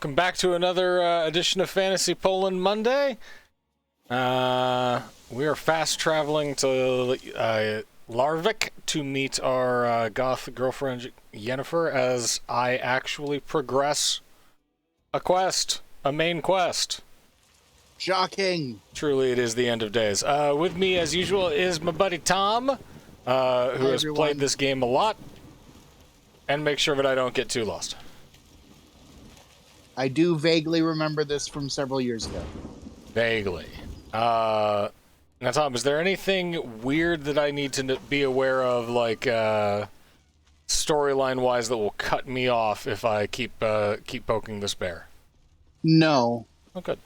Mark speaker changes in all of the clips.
Speaker 1: welcome back to another edition of Fantasy Poland Monday. We are fast traveling to Larvik to meet our goth girlfriend Yennefer as I actually progress a main quest.
Speaker 2: Shocking.
Speaker 1: Truly, it is the end of days. With me, as usual, is my buddy Tom, who has played this game a lot, and make sure that I don't get too lost.
Speaker 2: I do vaguely remember this from several years ago.
Speaker 1: Vaguely. Now, Tom, is there anything weird that I need to be aware of, like, storyline-wise, that will cut me off if I keep poking this bear?
Speaker 2: No.
Speaker 1: Oh, good.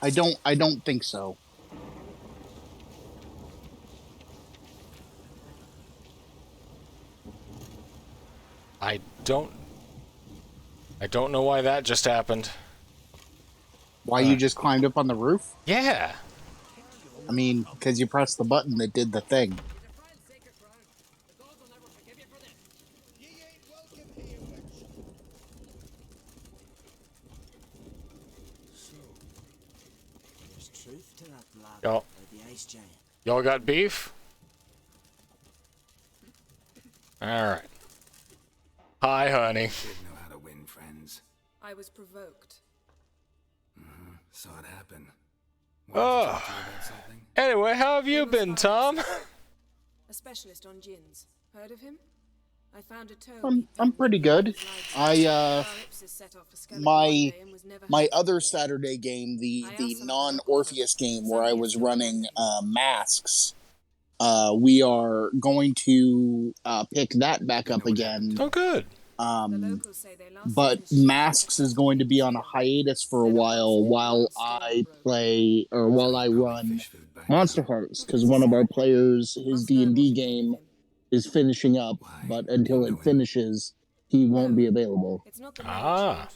Speaker 2: I don't think so.
Speaker 1: I don't know why that just happened.
Speaker 2: Why you just climbed up on the roof?
Speaker 1: Yeah.
Speaker 2: I mean, because you pressed the button that did the thing.
Speaker 1: Y'all got beef? Alright. Hi, honey.
Speaker 3: Didn't know how to win friends.
Speaker 4: I was provoked.
Speaker 3: Saw it happen.
Speaker 1: Oh. Anyway, how have you been, Tom?
Speaker 4: A specialist on gins. Heard of him? I found a
Speaker 2: I'm pretty good. My other Saturday game, the non-Orpheus game where I was running masks, we are going to pick that back up again.
Speaker 1: Oh, good.
Speaker 2: But masks is going to be on a hiatus for a while I run Monster Hearts, because one of our players, his D&D game, is finishing up, but until it finishes, he won't be available.
Speaker 1: Ah.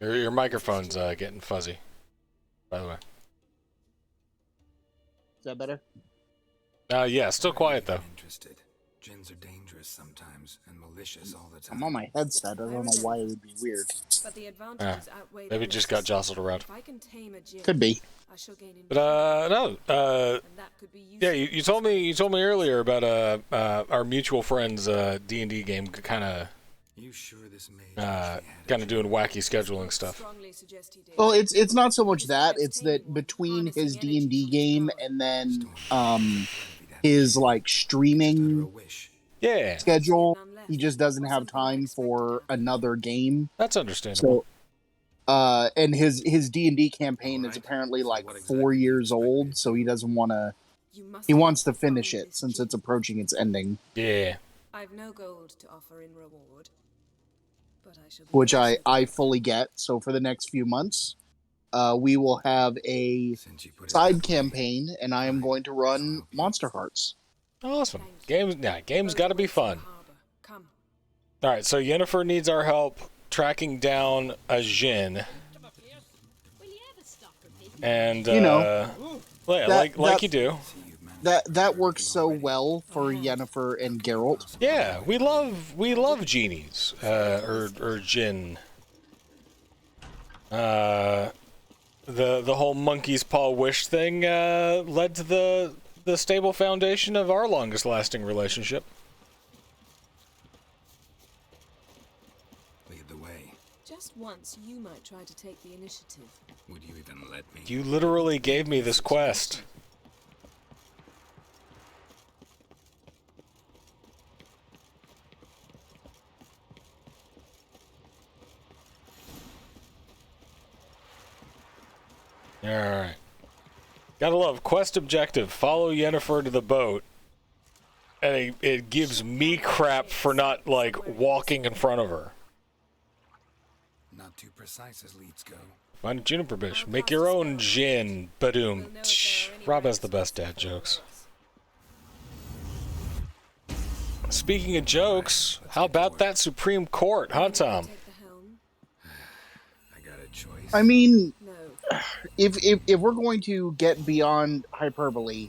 Speaker 1: Your microphone's getting fuzzy, by the way.
Speaker 2: Is that better?
Speaker 1: Yeah, still quiet, though.
Speaker 3: Gins are dangerous sometimes and malicious all the time.
Speaker 2: I'm on my headset. I don't know why it would be weird.
Speaker 4: But the advantages outweigh
Speaker 1: Maybe it just got jostled around.
Speaker 4: If I can tame a gin,
Speaker 2: Could be.
Speaker 4: I shall gain
Speaker 1: But no.
Speaker 4: and that could be
Speaker 1: Yeah, you told me earlier about our mutual friend's D&D game, kind of doing wacky scheduling stuff.
Speaker 2: Well, it's not so much that, it's that between his D&D game and then his like streaming schedule, he just doesn't have time for another game.
Speaker 1: That's understandable.
Speaker 2: So, and his D&D campaign is apparently like 4 years old, so he doesn't want to. He wants to finish it since it's approaching its ending.
Speaker 1: Yeah.
Speaker 4: I've no gold to offer in reward, but I shall.
Speaker 2: Which I fully get. So for the next few months, we will have a side campaign, and I am going to run Monster Hearts.
Speaker 1: Awesome. Games got to be fun. All right, so Yennefer needs our help tracking down a Jin. And like you do.
Speaker 2: That works so well for Yennefer and Geralt.
Speaker 1: Yeah, we love genies or Jin. The whole monkey's paw wish thing led to the stable foundation of our longest lasting relationship.
Speaker 3: Lead the way.
Speaker 4: Just once, you might try to take the initiative.
Speaker 3: Would you even let me?
Speaker 1: You literally gave me this quest. Alright. Gotta love quest objective. Follow Yennefer to the boat. And it gives me crap for not, like, walking in front of her.
Speaker 3: Not too precise as leads go.
Speaker 1: Find a juniper bush. Make your own gin. Badoom. Rob has the best dad jokes. Speaking of jokes, how about that Supreme Court, huh, Tom?
Speaker 3: I got a choice.
Speaker 2: I mean, if we're going to get beyond hyperbole,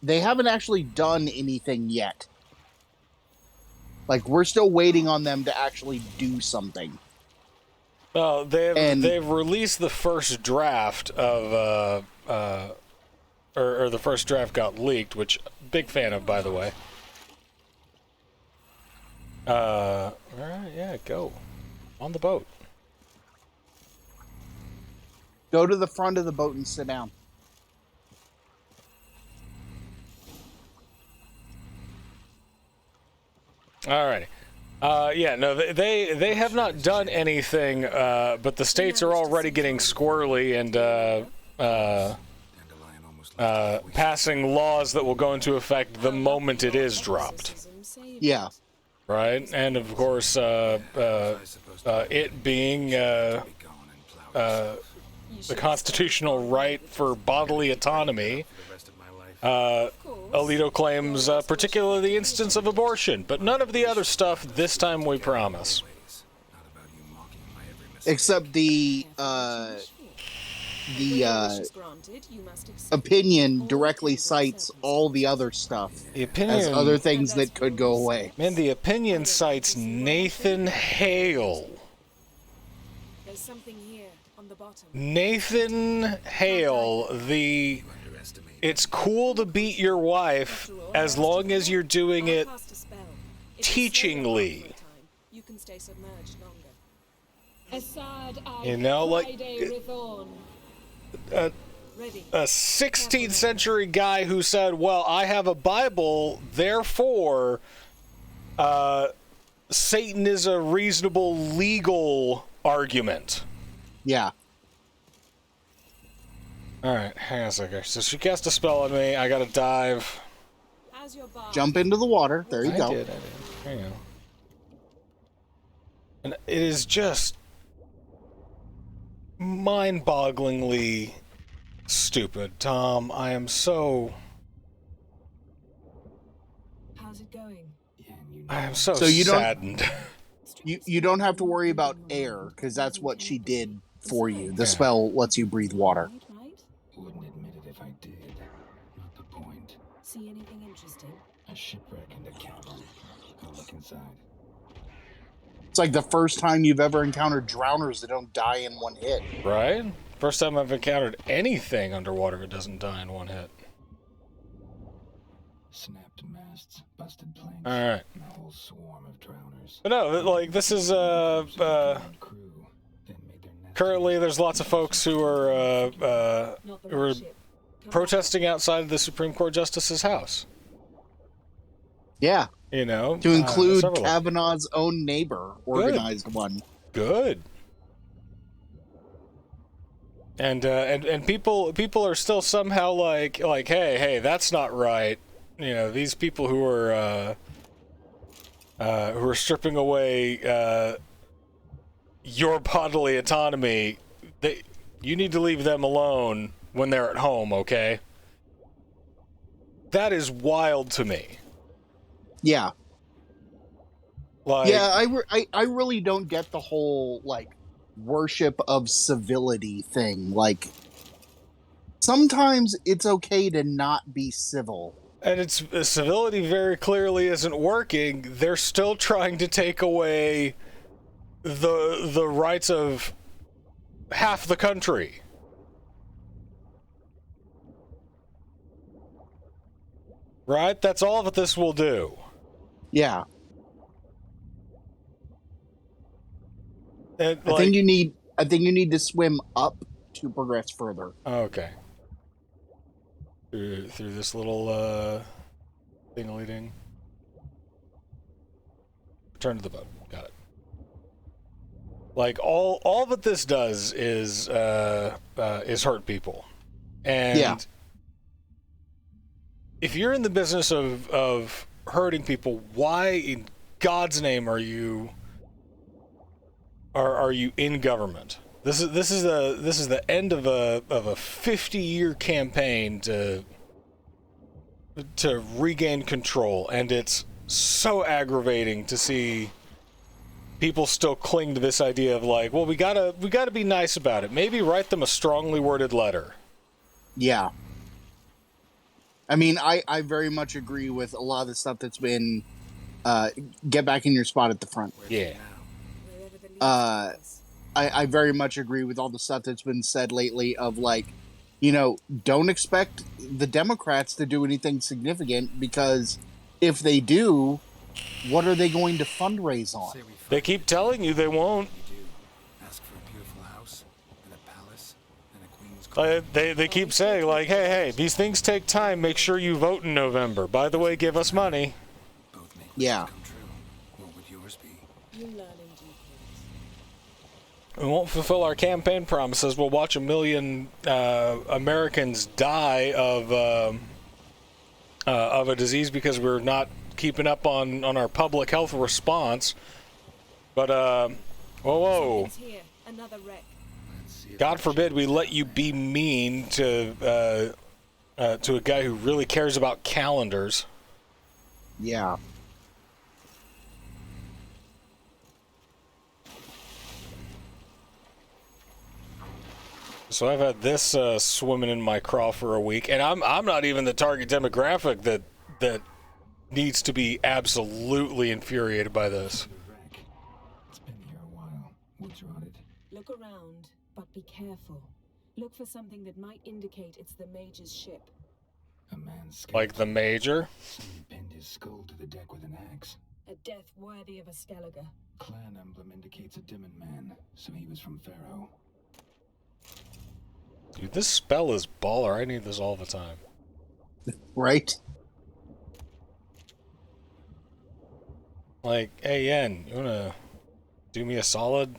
Speaker 2: they haven't actually done anything yet. Like, we're still waiting on them to actually do something.
Speaker 1: Well,
Speaker 2: And-
Speaker 1: they've released the first draft of or the first draft got leaked, which big fan of, by the way. All right, yeah, go on the boat.
Speaker 2: Go to the front of the boat and sit down.
Speaker 1: All right. Yeah, no, they have not done anything, but the states are already getting squirrely and passing laws that will go into effect the moment it is dropped.
Speaker 2: Yeah.
Speaker 1: Right, and of course, it being the constitutional right for bodily autonomy, Alito claims particularly the instance of abortion, but none of the other stuff this time, we promise.
Speaker 2: Except the opinion directly cites all the other stuff
Speaker 1: The opinion,
Speaker 2: as other things that could go away.
Speaker 1: man, the opinion cites Nathan Hale.
Speaker 4: There's something here on the bottom.
Speaker 1: Nathan Hale, it's cool to beat your wife as long as you're doing it teachingly.
Speaker 4: You can stay submerged longer.
Speaker 1: You know, like
Speaker 4: Ready.
Speaker 1: a 16th century guy who said, well, I have a Bible, therefore Satan is a reasonable legal argument.
Speaker 2: Yeah.
Speaker 1: All right, hang on a second. So she cast a spell on me. I gotta dive.
Speaker 4: How's your bar?
Speaker 2: Jump into the water. There you go.
Speaker 1: I did. There you go. And it is just mind-bogglingly stupid, Tom. I am so...
Speaker 4: How's it going?
Speaker 1: I am so
Speaker 2: you don't-
Speaker 1: saddened.
Speaker 2: You don't have to worry about air, because that's what she did for you. The spell lets you breathe water.
Speaker 4: Right?
Speaker 3: Wouldn't admit it if I did. Not the point.
Speaker 4: See anything interesting?
Speaker 3: A shipwreck and a cabin. I'll look inside.
Speaker 2: It's like the first time you've ever encountered drowners that don't die in one hit.
Speaker 1: Right? First time I've encountered anything underwater that doesn't die in one hit.
Speaker 3: Snapped masts, busted planks.
Speaker 1: All right.
Speaker 3: And a whole swarm of drowners.
Speaker 1: But no, like, this is,
Speaker 3: Crew, then made their nest.
Speaker 1: currently there's lots of folks who are,
Speaker 4: Not the
Speaker 1: who are
Speaker 4: right ship. Come
Speaker 1: protesting outside of the Supreme Court Justice's house.
Speaker 2: Yeah.
Speaker 1: You know?
Speaker 2: To include
Speaker 1: several.
Speaker 2: Kavanaugh's own neighbor organized one.
Speaker 1: Good. And people are still somehow like hey, that's not right. You know, these people who are stripping away your bodily autonomy, you need to leave them alone when they're at home, okay? That is wild to me.
Speaker 2: Yeah.
Speaker 1: Like,
Speaker 2: Yeah, I really don't get the whole, like, worship of civility thing. Like, sometimes it's okay to not be civil.
Speaker 1: and it's civility very clearly isn't working. They're still trying to take away the rights of half the country. Right? That's all that this will do.
Speaker 2: Yeah.
Speaker 1: And,
Speaker 2: I think you need to swim up to progress further.
Speaker 1: okay. Through this little ding-a-ling. Return to the boat. Got it. Like all that this does is hurt people, and
Speaker 2: Yeah.
Speaker 1: if you're in the business of hurting people, why in God's name are you in government? This is the end of a 50-year campaign to regain control, and it's so aggravating to see people still cling to this idea of like, well, we gotta be nice about it. Maybe write them a strongly worded letter.
Speaker 2: Yeah. I mean, I very much agree with a lot of the stuff that's been get back in your spot at the front.
Speaker 1: Yeah.
Speaker 4: Wherever the lead
Speaker 2: Uh,
Speaker 4: takes us.
Speaker 2: I very much agree with all the stuff that's been said lately of like, don't expect the Democrats to do anything significant because if they do, what are they going to fundraise on?
Speaker 1: They keep telling you they won't.
Speaker 3: Ask for a beautiful house and a palace and a queen's court.
Speaker 1: They keep saying, like, hey, these things take time. Make sure you vote in November. By the way, give us money.
Speaker 3: Both make
Speaker 2: Yeah.
Speaker 3: wishes come true. What would yours be?
Speaker 4: You learn in due course.
Speaker 1: We won't fulfill our campaign promises. We'll watch 1 million Americans die of a disease because we're not keeping up on our public health response. But, whoa.
Speaker 4: Something's here. Another wreck.
Speaker 1: God forbid we let you be mean to a guy who really cares about calendars.
Speaker 2: Yeah.
Speaker 1: So I've had this swimming in my craw for a week, and I'm not even the target demographic that needs to be absolutely infuriated by this.
Speaker 3: It's been here a while. Woods rotted.
Speaker 4: Look around, but be careful. Look for something that might indicate it's the Major's ship.
Speaker 3: A man's skeleton.
Speaker 1: Like the Major.
Speaker 3: Someone pinned his skull to the deck with an axe.
Speaker 4: A death worthy of a Skelliger.
Speaker 3: Clan emblem indicates a Dimon man, so he was from Pharaoh.
Speaker 1: Dude, this spell is baller. I need this all the time.
Speaker 2: Right?
Speaker 1: Like, hey, Yen, you wanna do me a solid?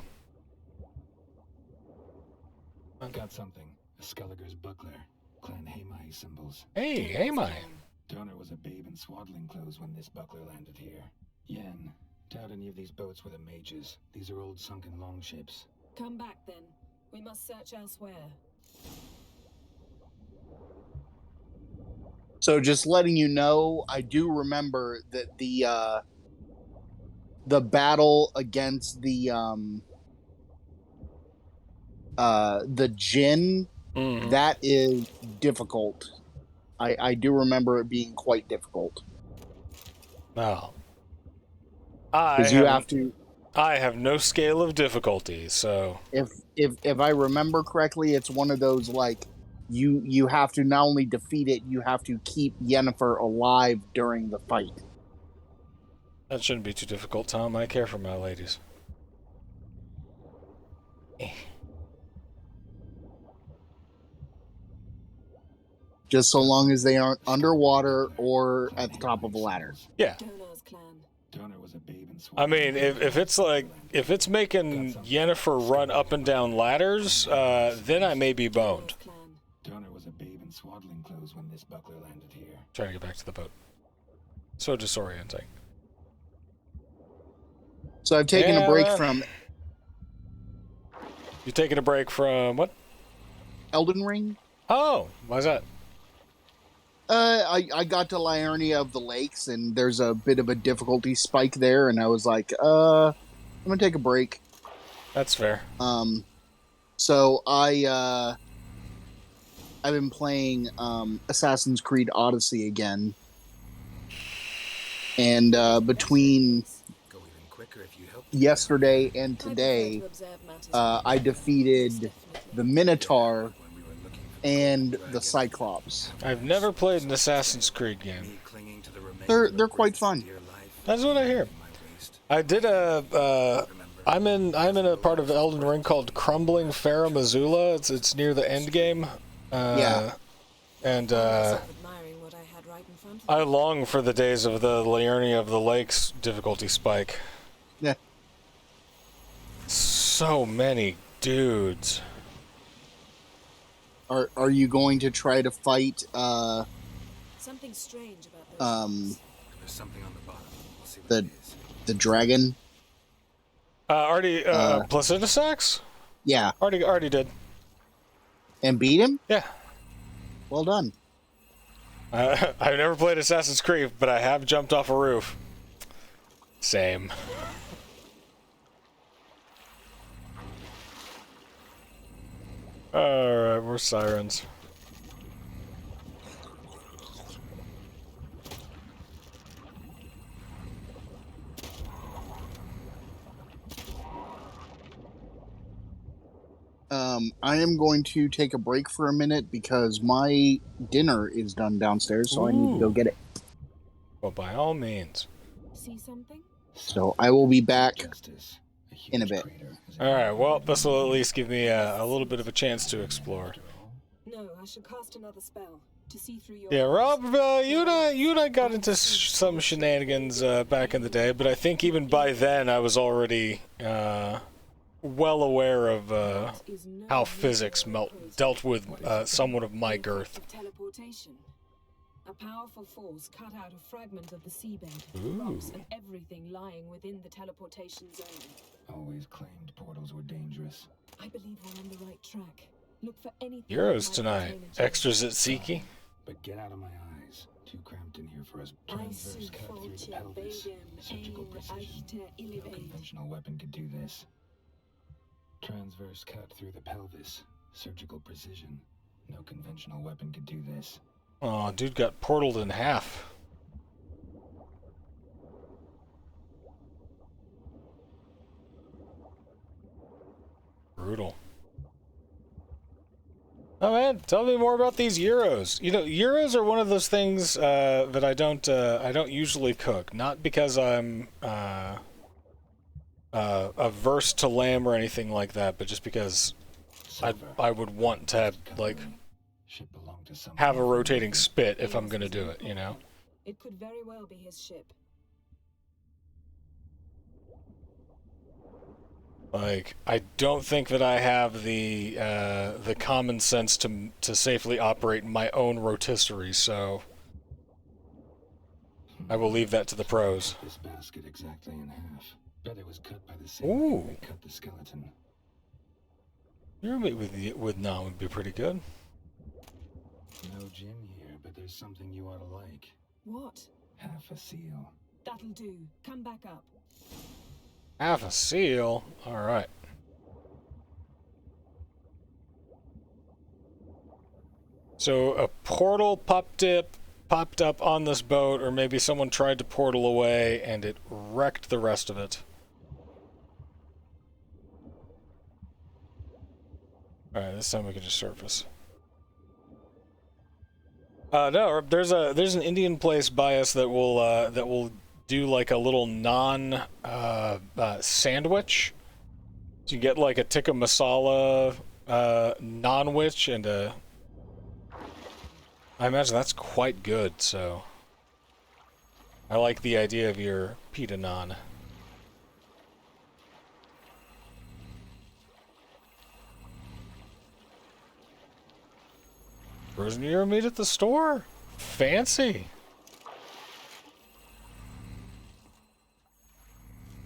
Speaker 3: Got something. A Skelliger's buckler. Clan Hamai symbols.
Speaker 1: Hey, my.
Speaker 3: Donor was a babe in swaddling clothes when this buckler landed here. Yen, doubt any of these boats were the Mages. These are old sunken longships.
Speaker 4: Come back then. We must search elsewhere.
Speaker 2: So just letting you know, I do remember that the battle against the Jinn, that is difficult. I do remember it being quite difficult.
Speaker 1: No.
Speaker 2: Because you have to.
Speaker 1: I have no scale of difficulty, so
Speaker 2: If I remember correctly, it's one of those like you have to not only defeat it, you have to keep Yennefer alive during the fight.
Speaker 1: that shouldn't be too difficult, Tom. I care for my ladies.
Speaker 2: Just so long as they aren't underwater or at the top of a ladder.
Speaker 1: Yeah.
Speaker 4: Donar's clan.
Speaker 3: Donor was a babe in
Speaker 1: I
Speaker 3: swaddling
Speaker 1: mean, if it's making Yennefer run up and down ladders, then I may be boned.
Speaker 4: Clan.
Speaker 3: Donor was a babe in swaddling clothes when this buckler landed here.
Speaker 1: Trying to get back to the boat. So disorienting.
Speaker 2: So I've taken a break
Speaker 1: Yeah.
Speaker 2: from
Speaker 1: You taking a break from what?
Speaker 2: Elden Ring.
Speaker 1: Oh, why's that?
Speaker 2: I got to Liurnia of the Lakes, and there's a bit of a difficulty spike there, and I was like, I'm gonna take a break.
Speaker 1: That's fair.
Speaker 2: So I've been playing Assassin's Creed Odyssey again, and between
Speaker 3: Go even quicker if you help.
Speaker 2: yesterday and
Speaker 4: I prefer
Speaker 2: today,
Speaker 4: to observe matters
Speaker 2: I defeated the Minotaur
Speaker 3: When we were looking for
Speaker 2: and
Speaker 3: dragon,
Speaker 2: the Cyclops.
Speaker 1: I've never played an Assassin's Creed game.
Speaker 3: me clinging to the remains
Speaker 2: They're
Speaker 3: of a
Speaker 2: quite
Speaker 3: bridge
Speaker 2: fun.
Speaker 3: for dear life.
Speaker 1: That's what I hear.
Speaker 3: My waist.
Speaker 1: I did I'm in a part of Elden Ring called Crumbling Farum Azula. It's near the end game.
Speaker 2: Yeah.
Speaker 1: And
Speaker 4: myself admiring what I had right in front of me.
Speaker 1: I long for the days of the Liurnia of the Lakes difficulty spike.
Speaker 2: Yeah.
Speaker 1: So many dudes.
Speaker 2: Are you going to try to fight
Speaker 4: Something strange about those
Speaker 3: There's something on the bottom. We'll see what
Speaker 2: the
Speaker 3: it is.
Speaker 2: the dragon?
Speaker 1: Placidusax?
Speaker 2: Yeah,
Speaker 1: Already did.
Speaker 2: and beat him?
Speaker 1: Yeah.
Speaker 2: Well done.
Speaker 1: I've never played Assassin's Creed, but I have jumped off a roof. Same. Alright, we're sirens.
Speaker 2: I am going to take a break for a minute because my dinner is done downstairs, so I need to go get it.
Speaker 1: Well, by all means.
Speaker 4: See something?
Speaker 2: So I will be back
Speaker 3: Justice.
Speaker 2: in a bit.
Speaker 1: Alright, well, this will at least give me a little bit of a chance to explore.
Speaker 4: No, I should cast another spell to see through your.
Speaker 1: Yeah, Rob, you and I got into some shenanigans back in the day, but I think even by then I was already well aware of how physics dealt with someone of my girth.
Speaker 4: Teleportation. A powerful force cut out a fragment of the seabed,
Speaker 1: Ooh.
Speaker 4: rocks, and everything lying within the teleportation zone.
Speaker 3: Always claimed portals were dangerous.
Speaker 4: I believe we're on the right track. Look for anything.
Speaker 1: Euros
Speaker 4: that might
Speaker 1: tonight.
Speaker 4: contain a gem.
Speaker 1: Extras at Siki.
Speaker 3: But get out of my eyes. Too cramped in here for us.
Speaker 4: I
Speaker 3: Transverse
Speaker 4: see
Speaker 3: cut through the
Speaker 4: Fulcher,
Speaker 3: pelvis.
Speaker 4: Badem,
Speaker 3: Surgical
Speaker 4: Ein,
Speaker 3: precision.
Speaker 4: Eichter,
Speaker 3: No
Speaker 4: Illivate.
Speaker 3: conventional weapon could do this. Transverse cut through the pelvis. Surgical precision. No conventional weapon could do this.
Speaker 1: Oh, dude got portaled in half. Brutal. Oh man, tell me more about these gyros. You know, gyros are one of those things that I don't usually cook. Not because I'm averse to lamb or anything like that, but just because I would want to have, like,
Speaker 3: Ship belonged to someone.
Speaker 1: have a rotating spit if I'm gonna do it, you know?
Speaker 4: It could very well be his ship.
Speaker 1: Like, I don't think that I have the common sense to safely operate my own rotisserie, so I will leave that to the pros.
Speaker 3: This basket exactly in half. Bet it was cut by the same
Speaker 1: Ooh.
Speaker 3: thing that cut the skeleton.
Speaker 1: Your meat with naan would be pretty good.
Speaker 3: No gin here, but there's something you ought to like.
Speaker 4: What?
Speaker 3: Half a seal.
Speaker 4: That'll do. Come back up.
Speaker 1: Half a seal. All right. So a portal popped up on this boat, or maybe someone tried to portal away and it wrecked the rest of it. All right, this time we can just surface. No, there's an Indian place by us that will do like a little sandwich. So you get like a tikka masala non-wich and I imagine that's quite good. So I like the idea of your pita naan. Frozen gyro meat at the store? Fancy.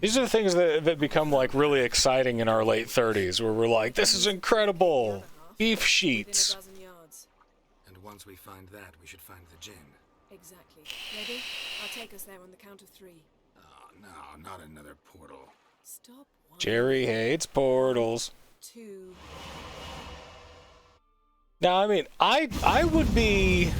Speaker 1: These are the things that become like really exciting in our late 30s, where we're like, this is incredible! Beef sheets.
Speaker 4: Within a dozen yards.
Speaker 3: And once we find that, we should find the gin.
Speaker 4: Exactly. Ready? I'll take us there on the count of 3.
Speaker 3: Oh, no, not another portal.
Speaker 4: Stop. 1,
Speaker 1: Jerry hates portals.
Speaker 4: 2.
Speaker 1: Now, I mean, I would be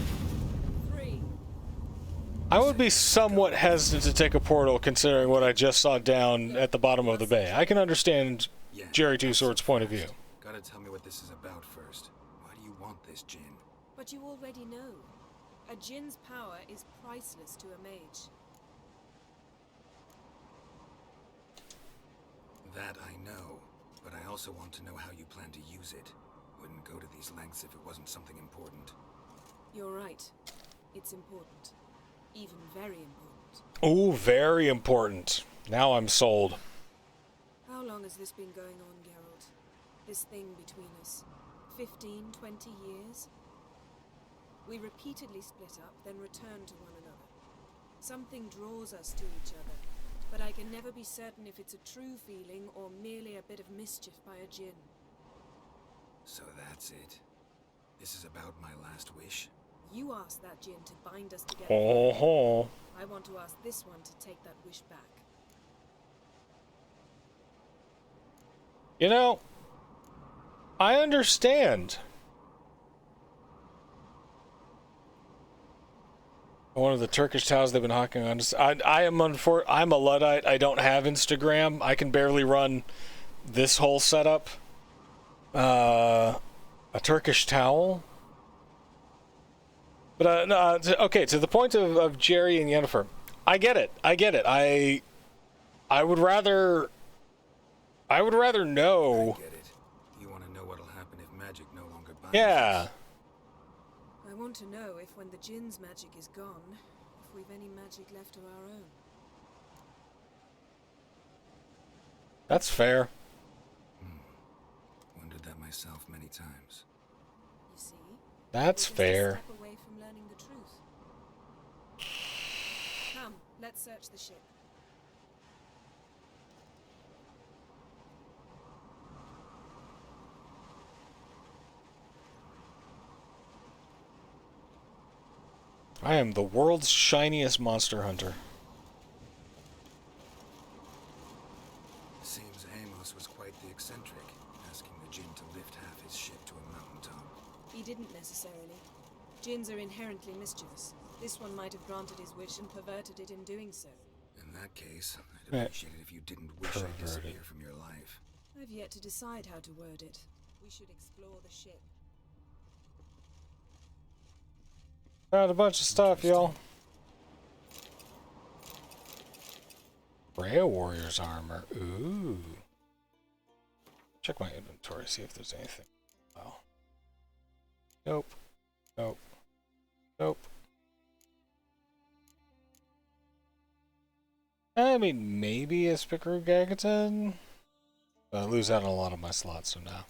Speaker 4: 3.
Speaker 1: somewhat hesitant to take a portal considering what I just saw down at the bottom of the bay. I can understand
Speaker 3: Yeah,
Speaker 1: Jerry Two Swords' point of view.
Speaker 3: Gotta tell me what this is about first. Why do you want this gin?
Speaker 4: But you already know. A djinn's power is priceless to a mage.
Speaker 3: That I know, but I also want to know how you plan to use it. Wouldn't go to these lengths if it wasn't something important.
Speaker 4: You're right. It's important. Even very important.
Speaker 1: Ooh, very important. Now I'm sold.
Speaker 4: How long has this been going on, Geralt? This thing between us? 15, 20 years? We repeatedly split up, then return to one another. Something draws us to each other, but I can never be certain if it's a true feeling or merely a bit of mischief by a djinn.
Speaker 3: So that's it. This is about my last wish.
Speaker 4: You asked that djinn to bind us together.
Speaker 1: Oh,
Speaker 4: I want to ask this one to take that wish back.
Speaker 1: you know, I understand. One of the Turkish towels they've been hawking on. I'm a Luddite. I don't have Instagram. I can barely run this whole setup. a Turkish towel. But okay, to the point of Jerry and Yennefer, I get it. I would rather know.
Speaker 3: I get it. You want to know what'll happen if magic no longer binds
Speaker 1: Yeah.
Speaker 3: us.
Speaker 4: I want to know if when the Jinn's magic is gone, if we've any magic left of our own.
Speaker 1: That's fair.
Speaker 3: Wondered that myself many times.
Speaker 4: You see?
Speaker 1: That's
Speaker 4: We're just a
Speaker 1: fair.
Speaker 4: step away from learning the truth. Come, let's search the ship.
Speaker 1: I am the world's shiniest monster hunter.
Speaker 3: Seems Amos was quite the eccentric, asking the Jinn to lift half his ship to a mountaintop.
Speaker 4: He didn't necessarily. Jinns are inherently mischievous. This one might have granted his wish and perverted it in doing so.
Speaker 3: In that case, I'd appreciate it if you didn't wish I'd disappear from your life.
Speaker 4: I've yet to decide how to word it. We should explore the ship.
Speaker 1: Found a bunch of stuff, y'all. Freya Warrior's armor. Ooh. Check my inventory, see if there's anything. Wow. Nope. Nope. Nope. I mean, maybe a Spikaru Gagaton. But I lose out on a lot of my slots, so now.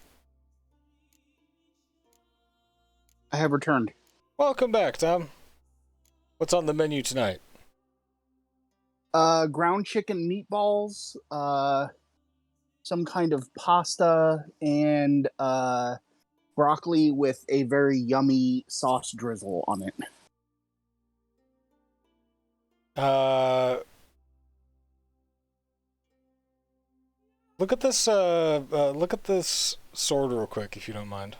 Speaker 2: I have returned.
Speaker 1: Welcome back, Tom. What's on the menu tonight?
Speaker 2: Ground chicken meatballs, some kind of pasta, and broccoli with a very yummy sauce drizzle on it.
Speaker 1: Look at this sword real quick, if you don't mind.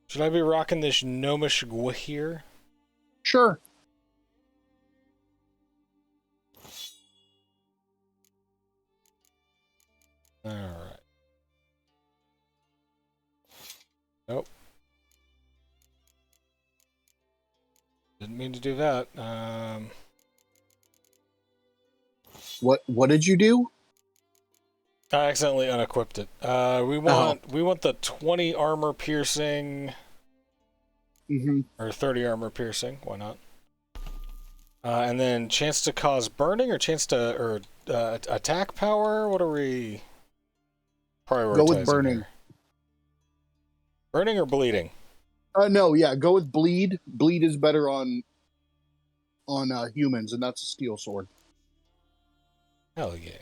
Speaker 1: Should I be rocking this gnomish here?
Speaker 2: Sure.
Speaker 1: Alright. Nope. Didn't mean to do that.
Speaker 2: What did you do?
Speaker 1: I accidentally unequipped it. We want the 20 armor piercing. Or 30 armor piercing. Why not? And then chance to cause burning or chance to attack power. What are we prioritizing?
Speaker 2: Go with burning.
Speaker 1: Here? Burning or bleeding?
Speaker 2: No, yeah, go with bleed. Bleed is better on humans, and that's a steel sword.
Speaker 1: Hell yeah.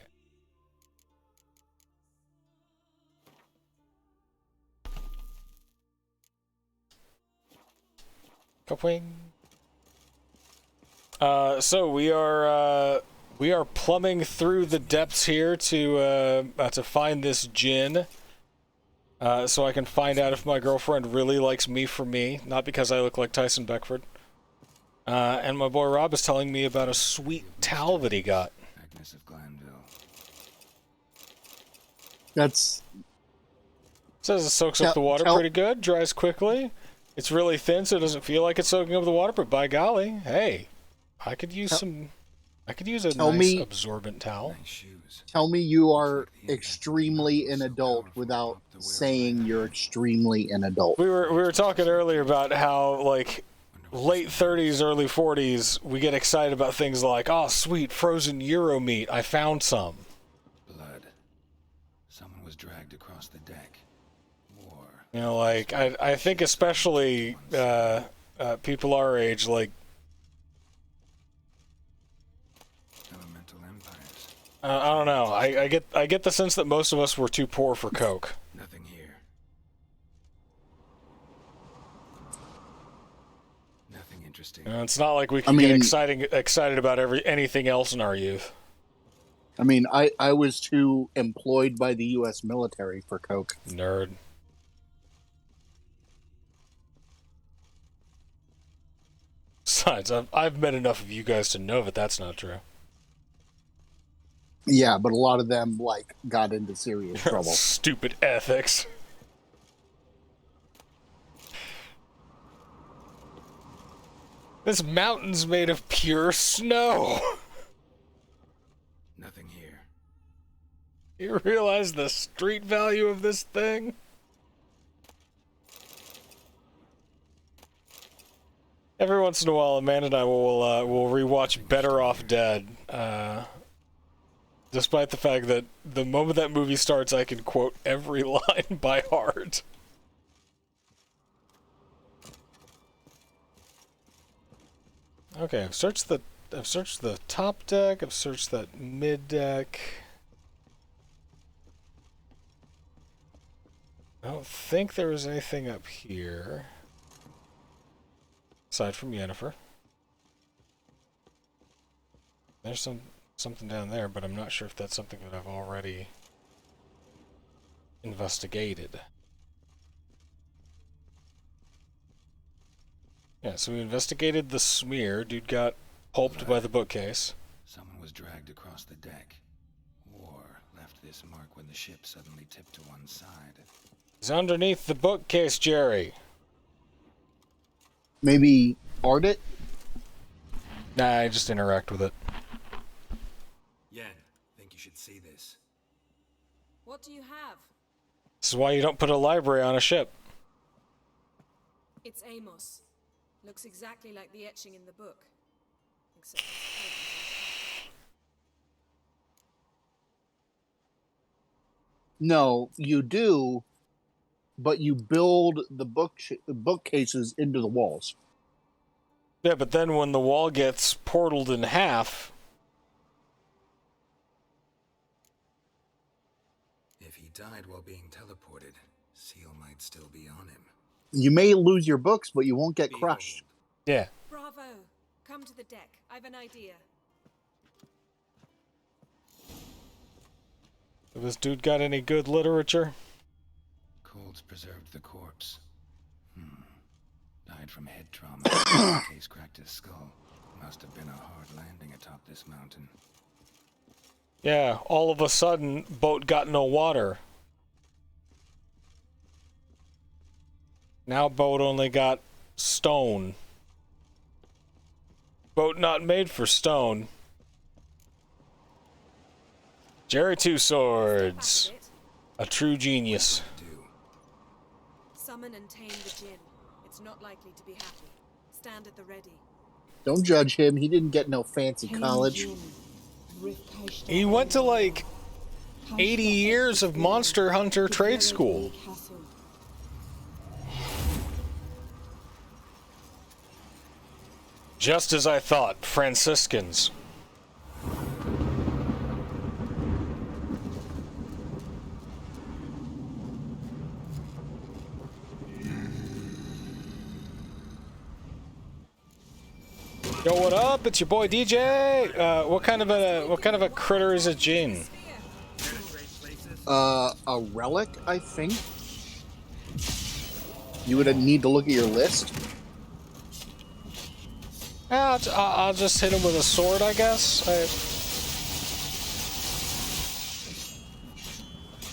Speaker 1: Kapwing. So we are plumbing through the depths here to find this Jinn. So I can find out if my girlfriend really likes me for me, not because I look like Tyson Beckford. And my boy Rob is telling me about a sweet towel that he got.
Speaker 3: Agnes of Glanville.
Speaker 2: That's...
Speaker 1: Says it soaks up the water pretty good, dries quickly. It's really thin, so it doesn't feel like it's soaking up the water, but by golly, hey, I could use a nice absorbent towel.
Speaker 3: Nice shoes.
Speaker 2: Tell me you are extremely an adult without saying you're extremely an adult.
Speaker 1: We were talking earlier about how, like, late 30s, early 40s, we get excited about things like, oh, sweet, frozen Euro meat, I found some.
Speaker 3: Blood. Someone was dragged across the deck. War.
Speaker 1: You know, like, I think especially people our age, like,
Speaker 3: Elemental empires.
Speaker 1: I don't know, I get the sense that most of us were too poor for Coke.
Speaker 3: Nothing here. Nothing interesting.
Speaker 1: It's not like we can get excited about anything else in our youth.
Speaker 2: I mean, I was too employed by the U.S. military for Coke.
Speaker 1: Nerd. Besides, I've met enough of you guys to know that that's not true.
Speaker 2: Yeah, but a lot of them, like, got into serious trouble.
Speaker 1: Stupid ethics. This mountain's made of pure snow.
Speaker 3: Nothing here.
Speaker 1: You realize the street value of this thing? Every once in a while, Amanda and I will rewatch Better Off Dead. Despite the fact that the moment that movie starts, I can quote every line by heart. Okay, I've searched the top deck. I've searched that mid deck. I don't think there was anything up here. Aside from Yennefer. There's something down there, but I'm not sure if that's something that I've already investigated. Yeah, so we investigated the smear. Dude got pulped by the bookcase.
Speaker 3: Someone was dragged across the deck. Or left this mark when the ship suddenly tipped to one side.
Speaker 1: He's underneath the bookcase, Jerry.
Speaker 2: Maybe art it?
Speaker 1: Nah, I just interact with it.
Speaker 3: Yen, think you should see this.
Speaker 4: What do you have?
Speaker 1: This is why you don't put a library on a ship.
Speaker 4: It's Amos. Looks exactly like the etching in the book. Except it's
Speaker 2: No, you do, but you build the bookcases into the walls.
Speaker 1: Yeah, but then when the wall gets portaled in half...
Speaker 3: If he died while being teleported, Seal might still be on him.
Speaker 2: You may lose your books, but you won't get crushed.
Speaker 1: Yeah.
Speaker 4: Bravo! Come to the deck. I've an idea.
Speaker 1: This dude got any good literature?
Speaker 3: Cold's preserved the corpse. Died from head trauma. Case cracked his skull. Must have been a hard landing atop this mountain.
Speaker 1: Yeah, all of a sudden, boat got no water. Now boat only got stone. Boat not made for stone. Jerry Two Swords. A true genius.
Speaker 4: Summon and tame the djinn. It's not likely to be happy. Stand at the ready.
Speaker 2: Don't judge him. He didn't get no fancy college.
Speaker 1: He went to like 80 years of Monster Hunter trade school. Just as I thought, Franciscans. Yo, what up? It's your boy DJ. What kind of a critter is a djinn?
Speaker 2: A relic, I think. You would need to look at your list.
Speaker 1: I'll just hit him with a sword, I guess.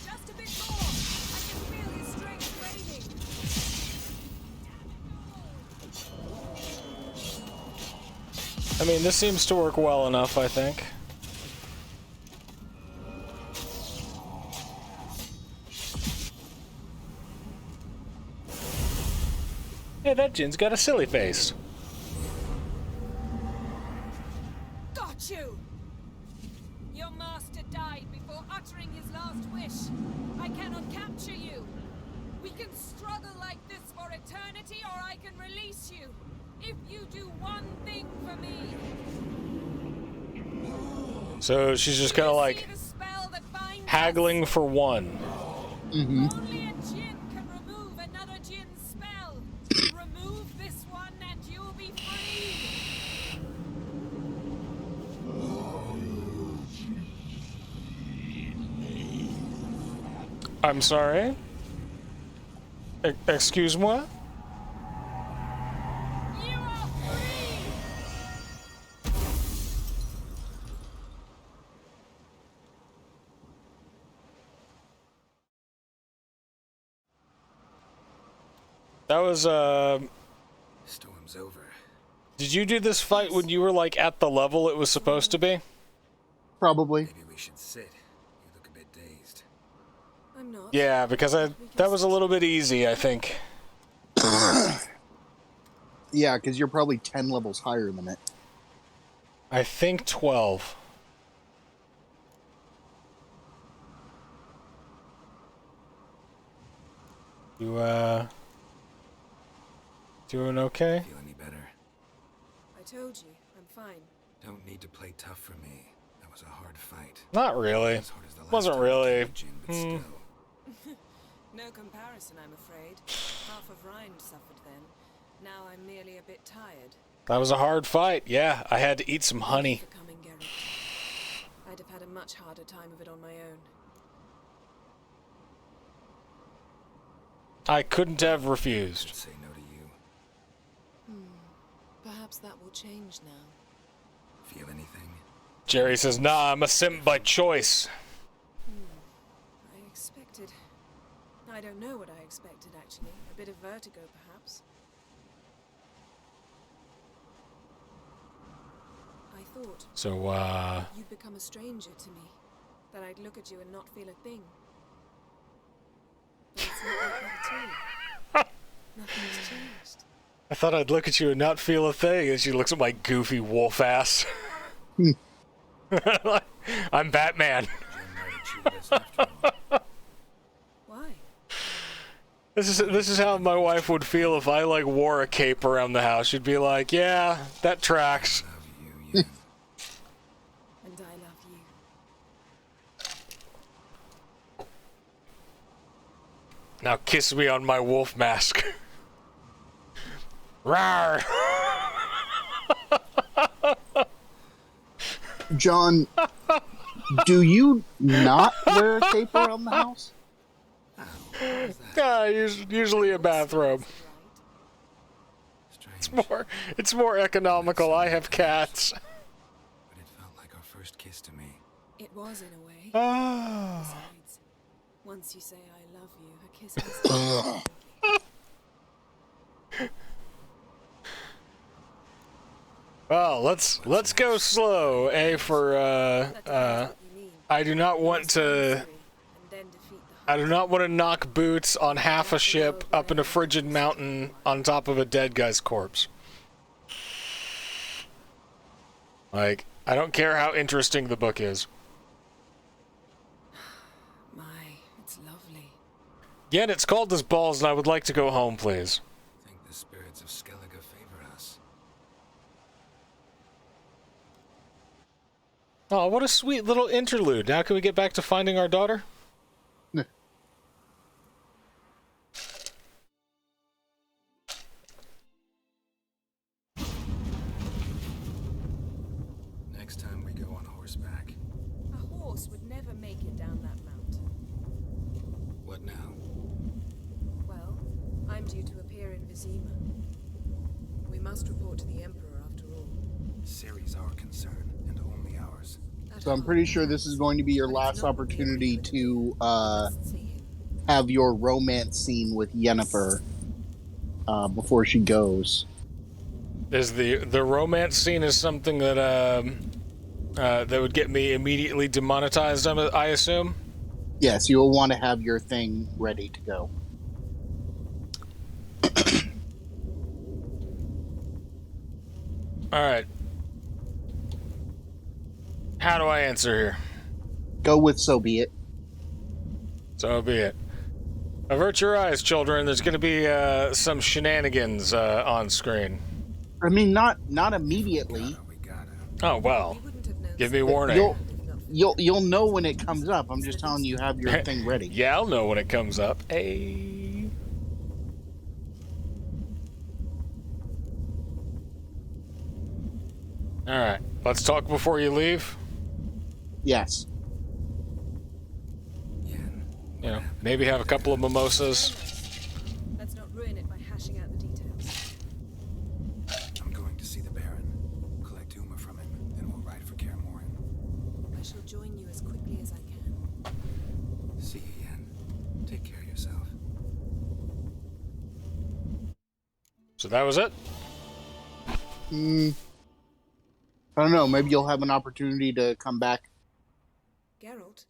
Speaker 4: Just a bit more. I can feel his strength waning.
Speaker 1: I mean, this seems to work well enough, I think. Hey, that djinn's got a silly face.
Speaker 4: Got you! Your master died before uttering his last wish. I cannot capture you. We can struggle like this for eternity, or I can release you. If you do one thing for me.
Speaker 1: So she's just kind of like haggling for one.
Speaker 2: Mm-hmm.
Speaker 4: Only a djinn can remove another djinn's spell. Remove this one and you'll be free.
Speaker 1: I'm sorry? Excuse-moi?
Speaker 4: You are free!
Speaker 1: That was,
Speaker 3: Storm's over.
Speaker 1: did you do this fight when you were, like, at the level it was supposed to be?
Speaker 2: Probably.
Speaker 3: Maybe we should sit. You look a bit dazed.
Speaker 4: I'm not.
Speaker 1: Yeah, because that was a little bit easy, I think.
Speaker 2: Yeah, because you're probably 10 levels higher than it.
Speaker 1: I think 12. You, doing okay?
Speaker 3: Feel any better?
Speaker 4: I told you, I'm fine.
Speaker 3: Don't need to play tough for me. That was a hard fight.
Speaker 1: Not really.
Speaker 3: As hard as the last
Speaker 1: Wasn't
Speaker 3: time I
Speaker 1: really.
Speaker 3: came to Jin, but still.
Speaker 4: No comparison, I'm afraid. Half of Rind suffered then. Now I'm merely a bit tired.
Speaker 1: That was a hard fight. Yeah, I had to eat some honey.
Speaker 4: For coming, Geralt. I'd have had a much harder time of it on my own.
Speaker 1: I couldn't have
Speaker 3: I'd
Speaker 1: refused.
Speaker 3: say no to you.
Speaker 4: Perhaps that will change now.
Speaker 3: Feel anything?
Speaker 1: Jerry says, nah, I'm a simp by choice.
Speaker 4: I expected... I don't know what I expected, actually. A bit of vertigo, perhaps. I thought
Speaker 1: So,
Speaker 4: you'd become a stranger to me. That I'd look at you and not feel a thing. But it's not like that at all. Nothing's changed.
Speaker 1: I thought I'd look at you and not feel a thing as she looks at my goofy wolf ass. I'm Batman.
Speaker 3: Jin might have cheated us after all.
Speaker 4: Why?
Speaker 1: This is how my wife would feel if I, like, wore a cape around the house. She'd be like, yeah, that tracks.
Speaker 3: Love you, Yen.
Speaker 4: And I love you.
Speaker 1: Now kiss me on my wolf mask. Rawr!
Speaker 2: John, do you not wear a cape around the house?
Speaker 1: Usually a bathrobe.
Speaker 3: Strange.
Speaker 1: It's more economical. I have cats.
Speaker 3: But it felt like our first kiss to me.
Speaker 4: It was, in a way.
Speaker 1: Oh.
Speaker 4: Besides, once you say I love you, a kiss has to
Speaker 1: Well, let's go slow. A for I do not want to knock boots on half a ship up in a frigid mountain on top of a dead guy's corpse. Like, I don't care how interesting the book is.
Speaker 4: My, it's lovely.
Speaker 1: Yet it's cold as balls and I would like to go home, please.
Speaker 3: I think the spirits of Skellige favor us.
Speaker 1: Oh, what a sweet little interlude. Now can we get back to finding our daughter?
Speaker 3: Next time we go on horseback.
Speaker 4: A horse would never make it down that mountain.
Speaker 3: What now?
Speaker 4: Well, I'm due to appear in Vizima. We must report to the Emperor after all.
Speaker 3: Ciri's our concern, and only ours.
Speaker 2: So I'm pretty sure this is going to be your last opportunity to have your romance scene with Yennefer before she goes.
Speaker 1: Is the romance scene is something that that would get me immediately demonetized, I assume?
Speaker 2: Yes, you will want to have your thing ready to go.
Speaker 1: Alright. How do I answer here?
Speaker 2: Go with so be it.
Speaker 1: So be it. Avert your eyes, children. There's going to be some shenanigans on screen.
Speaker 2: I mean, not immediately.
Speaker 3: We gotta.
Speaker 1: Oh, well.
Speaker 4: You wouldn't have known
Speaker 1: Give me
Speaker 4: so
Speaker 1: warning.
Speaker 2: You'll know when it comes up. I'm just telling you, have your thing ready.
Speaker 1: Yeah, I'll know when it comes up. Hey. Alright. Let's talk before you leave.
Speaker 2: Yes.
Speaker 3: Yen.
Speaker 1: You know, maybe have a couple of mimosas.
Speaker 4: Let's not ruin it by hashing out the details.
Speaker 3: I'm going to see the Baron. Collect Uma from him, then we'll ride for Kaer Morhen.
Speaker 4: I shall join you as quickly as I can.
Speaker 3: See you, Yen. Take care of yourself.
Speaker 1: So that was it?
Speaker 2: I don't know. Maybe you'll have an opportunity to come back.
Speaker 4: Geralt,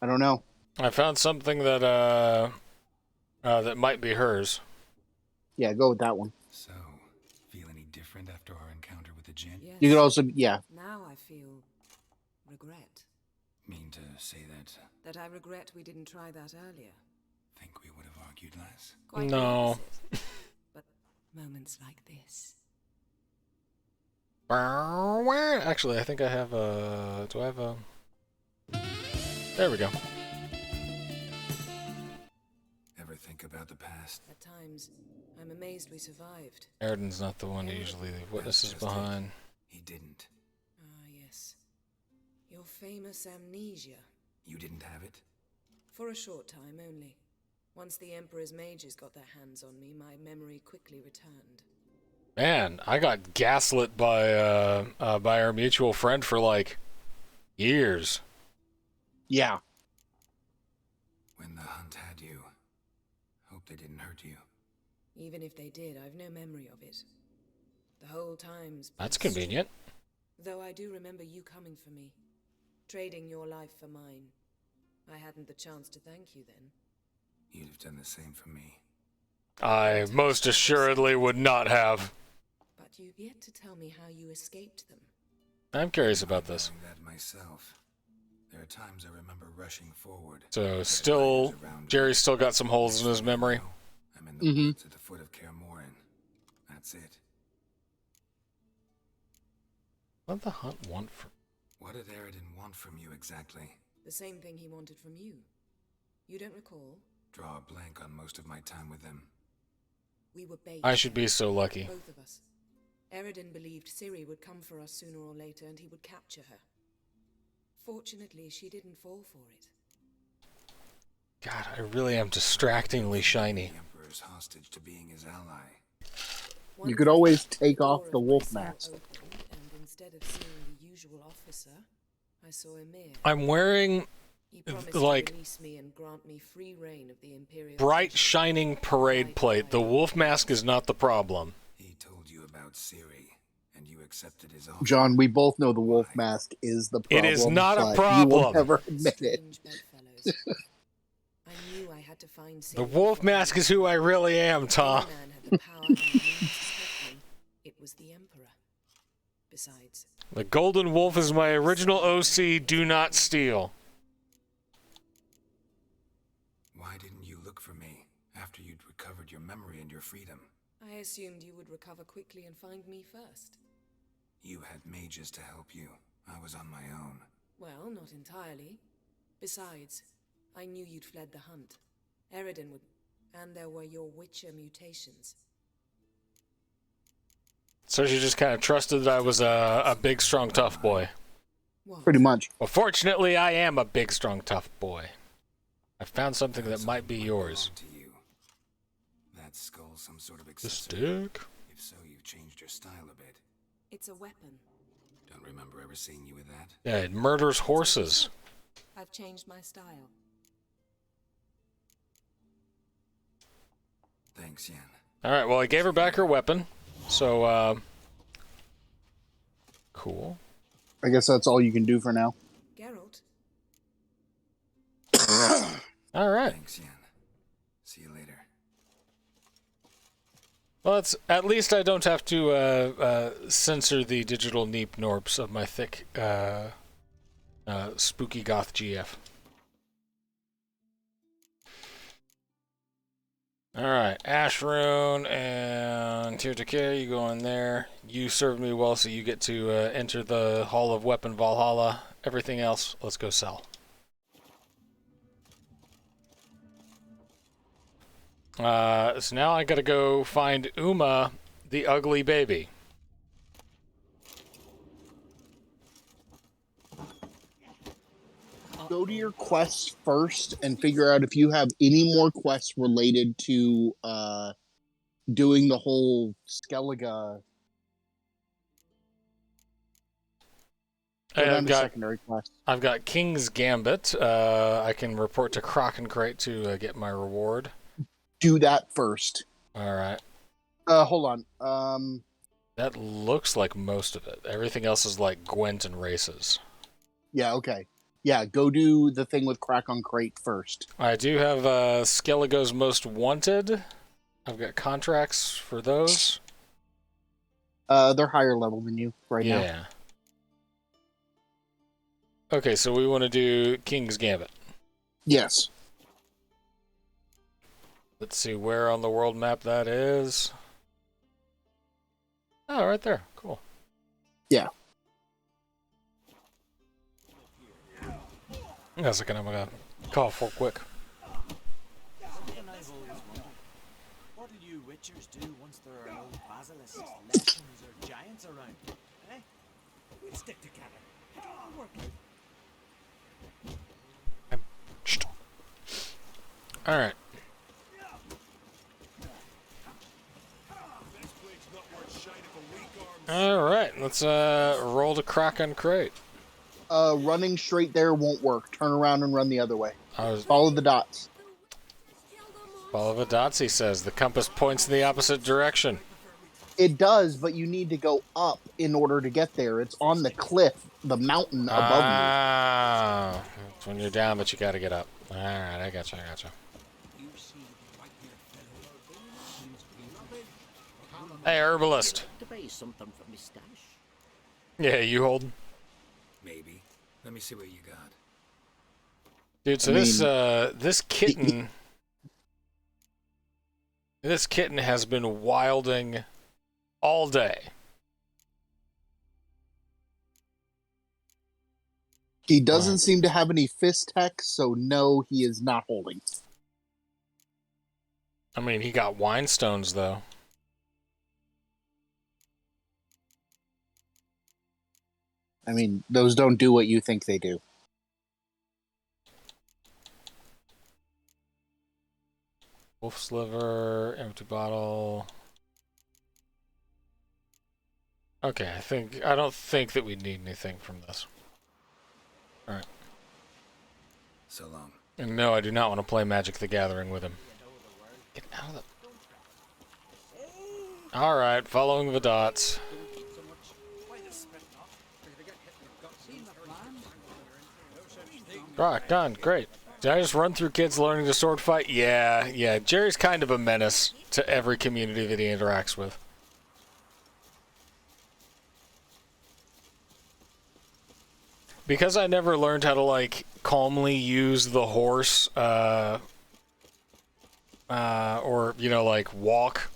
Speaker 2: I don't know.
Speaker 1: I found something that that might be hers.
Speaker 2: Yeah, go with that one.
Speaker 3: So, feel any different after our encounter with the Jinn?
Speaker 4: yes.
Speaker 2: You could also, yeah.
Speaker 4: Now I feel regret.
Speaker 3: Mean to say that
Speaker 4: That I regret we didn't try that earlier.
Speaker 3: think we would have argued less?
Speaker 4: Quite the
Speaker 1: No.
Speaker 4: opposite. But moments like this.
Speaker 1: Actually, I think I have a... Do I have a... There we go.
Speaker 3: Ever think about the past?
Speaker 4: At times, I'm amazed we survived.
Speaker 1: Eridan's not the one who usually witnesses behind.
Speaker 3: He didn't.
Speaker 4: Ah, yes. Your famous amnesia.
Speaker 3: You didn't have it?
Speaker 4: For a short time only. Once the Emperor's mages got their hands on me, my memory quickly returned.
Speaker 1: Man, I got gaslit by our mutual friend for like years.
Speaker 2: Yeah.
Speaker 3: When the hunt had you, hope they didn't hurt you.
Speaker 4: Even if they did, I've no memory of it. The whole time's
Speaker 1: That's
Speaker 4: been
Speaker 1: convenient.
Speaker 4: Though I do remember you coming for me, trading your life for mine. I hadn't the chance to thank you then.
Speaker 3: You'd have done the same for me.
Speaker 1: I most assuredly would not have.
Speaker 4: But you've yet to tell me how you escaped them.
Speaker 1: I'm curious about this.
Speaker 3: Knowing that myself. There are times I remember rushing forward.
Speaker 1: So still, Jerry's still got some holes in his memory.
Speaker 3: I'm in the woods at the foot of Kaer Morhen. That's it.
Speaker 1: What did the hunt want from?
Speaker 3: What did Eridan want from you exactly?
Speaker 4: The same thing he wanted from you. You don't recall?
Speaker 3: Draw a blank on most of my time with them.
Speaker 4: We were bait.
Speaker 1: I should be so lucky.
Speaker 4: Both of us. Eridan believed Ciri would come for us sooner or later and he would capture her. Fortunately, she didn't fall for it.
Speaker 1: God, I really am distractingly shiny.
Speaker 3: The Emperor's hostage to being his ally.
Speaker 2: You could always take off the wolf mask.
Speaker 4: And instead of seeing the usual officer, I saw Emir.
Speaker 1: I'm wearing
Speaker 4: He promised
Speaker 1: like
Speaker 4: to release me and grant me free reign of the Imperial
Speaker 1: bright,
Speaker 4: treasure.
Speaker 1: shining parade plate. The wolf mask is not the problem.
Speaker 3: He told you about Ciri, and you accepted his offer.
Speaker 2: John, we both know the wolf mask is the problem.
Speaker 1: It is not a
Speaker 2: but
Speaker 1: problem.
Speaker 2: You will never admit it.
Speaker 4: Strange bedfellows. I knew I had to find Ciri
Speaker 1: The wolf
Speaker 4: before
Speaker 1: mask
Speaker 4: he
Speaker 1: is who I really am, Tom.
Speaker 4: Any man had the power and the means to stop me. It was the Emperor. Besides,
Speaker 1: The golden wolf is my original OC. Do not steal.
Speaker 3: Why didn't you look for me after you'd recovered your memory and your freedom?
Speaker 4: I assumed you would recover quickly and find me first.
Speaker 3: You had mages to help you. I was on my own.
Speaker 4: Well, not entirely. Besides, I knew you'd fled the hunt. Eridan would... And there were your Witcher mutations.
Speaker 1: So she just kind of trusted that I was a big, strong, tough boy.
Speaker 4: What?
Speaker 2: Pretty much.
Speaker 1: Well, fortunately, I am a big, strong, tough boy. I found something that might be yours.
Speaker 3: To you. That skull some sort of
Speaker 1: The
Speaker 3: accessory?
Speaker 1: stick?
Speaker 3: If so, you've changed your style a bit.
Speaker 4: It's a weapon.
Speaker 3: Don't remember ever seeing you with that.
Speaker 1: Yeah, it murders horses.
Speaker 4: I've changed my style.
Speaker 3: Thanks, Yen.
Speaker 1: All right, well, I gave her back her weapon. So, cool.
Speaker 2: I guess that's all you can do for now.
Speaker 4: Geralt,
Speaker 1: All right.
Speaker 3: Thanks, Yen. See you later.
Speaker 1: Well, it's, at least I don't have to censor the digital neep norps of my thick, spooky goth GF. Alright, Ashrune and Tirtakir, you go in there. You served me well, so you get to enter the Hall of Weapon Valhalla. Everything else, let's go sell. So now I gotta go find Uma, the ugly baby.
Speaker 2: Go to your quests first and figure out if you have any more quests related to doing the whole Skellige. Go down to secondary quests.
Speaker 1: I've got King's Gambit. I can report to Crockencrate to get my reward.
Speaker 2: Do that first.
Speaker 1: All right.
Speaker 2: Hold on.
Speaker 1: That looks like most of it. Everything else is like Gwent and races.
Speaker 2: Yeah, okay. Yeah, go do the thing with Crack on Crate first.
Speaker 1: I do have Skelligo's Most Wanted. I've got contracts for those.
Speaker 2: They're higher level than you right now.
Speaker 1: Yeah. Okay, so we want to do King's Gambit.
Speaker 2: Yes.
Speaker 1: Let's see where on the world map that is. Oh, right there. Cool.
Speaker 2: Yeah.
Speaker 1: Hang on a second, I'm gonna call for quick.
Speaker 5: What do you witchers do once there are no basilisks, leprons, or giants around? Eh? We'll stick together. I'll work it.
Speaker 1: Alright. Alright, let's roll the Crack on Crate.
Speaker 2: Running straight there won't work. Turn around and run the other way.
Speaker 1: I was
Speaker 2: Follow the dots.
Speaker 1: Follow the dots, he says. The compass points in the opposite direction.
Speaker 2: It does, but you need to go up in order to get there. It's on the cliff, the mountain above
Speaker 1: Ah, it's when you're down, but you gotta get up. Alright, I gotcha. Hey, herbalist.
Speaker 5: To buy something for me stash.
Speaker 1: Yeah, you hold.
Speaker 3: Maybe. Let me see what you got.
Speaker 1: Dude, so this kitten has been wilding all day.
Speaker 2: He doesn't seem to have any fist tech, so no, he is not holding.
Speaker 1: I mean, he got wine stones, though.
Speaker 2: I mean, those don't do what you think they do.
Speaker 1: Wolf's liver, empty bottle. Okay, I don't think that we need anything from this. Alright.
Speaker 3: So long.
Speaker 1: And no, I do not want to play Magic the Gathering with him. Get out of the... Alright, following the dots. Rock, done, great. Did I just run through kids learning to sword fight? Yeah. Jerry's kind of a menace to every community that he interacts with. Because I never learned how to, like, calmly use the horse, or, you know, like, walk.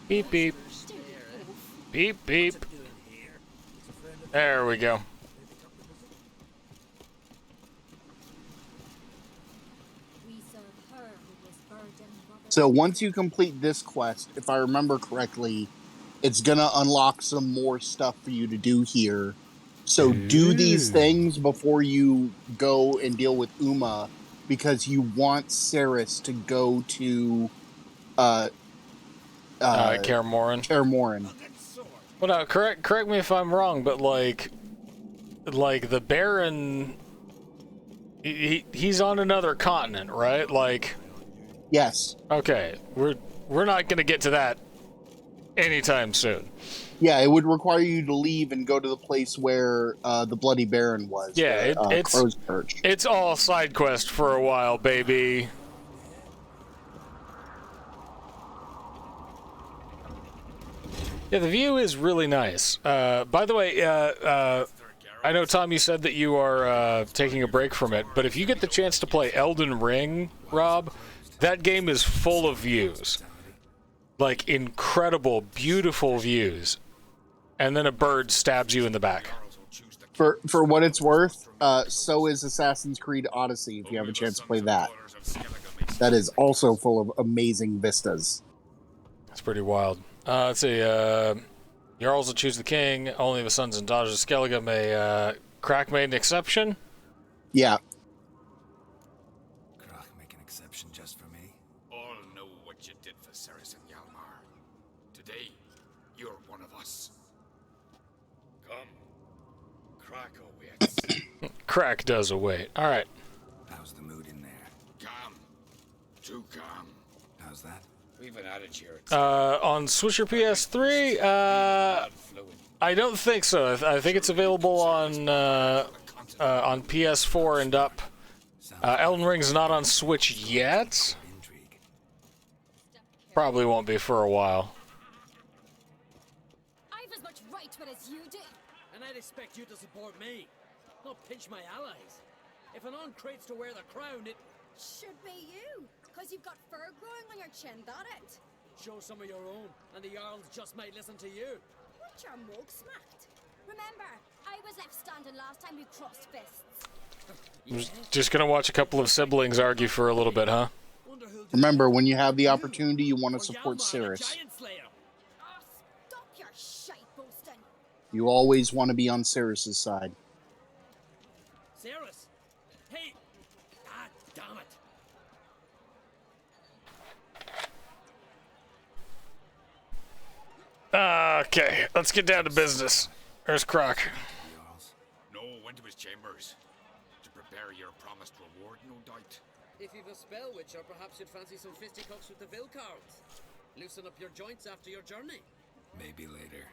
Speaker 1: Beep, beep. Beep, beep. There we go.
Speaker 2: So once you complete this quest, if I remember correctly, it's gonna unlock some more stuff for you to do here. So do these things before you go and deal with Uma, because you want Ceres to go to
Speaker 1: Kaer Morhen.
Speaker 2: Kaer Morhen.
Speaker 1: Well, now, correct me if I'm wrong, but like the Baron, he's on another continent, right? Like,
Speaker 2: Yes.
Speaker 1: okay, we're not gonna get to that anytime soon.
Speaker 2: Yeah, it would require you to leave and go to the place where the Bloody Baron was.
Speaker 1: Yeah, it's
Speaker 2: Crow's Perch.
Speaker 1: It's all side quest for a while, baby. Yeah, the view is really nice. By the way, I know, Tom, you said that you are taking a break from it, but if you get the chance to play Elden Ring, Rob, that game is full of views. Like, incredible, beautiful views. And then a bird stabs you in the back.
Speaker 2: For what it's worth, so is Assassin's Creed Odyssey, if you have a chance to play that. That is also full of amazing vistas.
Speaker 1: It's pretty wild. Let's see, Jarls will choose the king. Only the sons and daughters of Skellige may, Crack made an exception?
Speaker 2: Yeah.
Speaker 3: Krach make an exception just for me?
Speaker 6: All know what you did for Ceres and Hjalmar. Today, you're one of us. Come. Crack awaits.
Speaker 1: Crack does await. All right.
Speaker 3: How's the mood in there?
Speaker 6: Calm. Too calm.
Speaker 3: How's that?
Speaker 6: We've an adage here.
Speaker 1: On Switch or PS3, I don't think so. I think it's available on PS4 and up. Elden Ring's not on Switch yet.
Speaker 3: Intrigue.
Speaker 1: Probably won't be for a while.
Speaker 7: I've as much right to it as you do.
Speaker 5: And I'd expect you to support me, not pinch my allies. If an on-crate's to wear the crown, it...
Speaker 7: Should be you, because you've got fur growing on your chin, that it?
Speaker 5: Show some of your own, and the Jarls just might listen to you.
Speaker 7: What's your mug smacked? Remember, I was left standing last time we crossed fists.
Speaker 1: I'm just gonna watch a couple of siblings argue for a little bit, huh?
Speaker 2: Remember, when you have the opportunity, you want to support Cirrus.
Speaker 7: Oh, stop your shite boasting.
Speaker 2: You always want to be on Cirrus's side.
Speaker 5: Cirrus! Hey! Ah, damn it!
Speaker 1: Okay, let's get down to business. There's Croc.
Speaker 3: Jarls?
Speaker 6: No, went to his chambers. To prepare your promised reward, no doubt.
Speaker 5: If you've a spell witcher, perhaps you'd fancy some fisticuffs with the Vilcards. Loosen up your joints after your journey.
Speaker 3: Maybe later.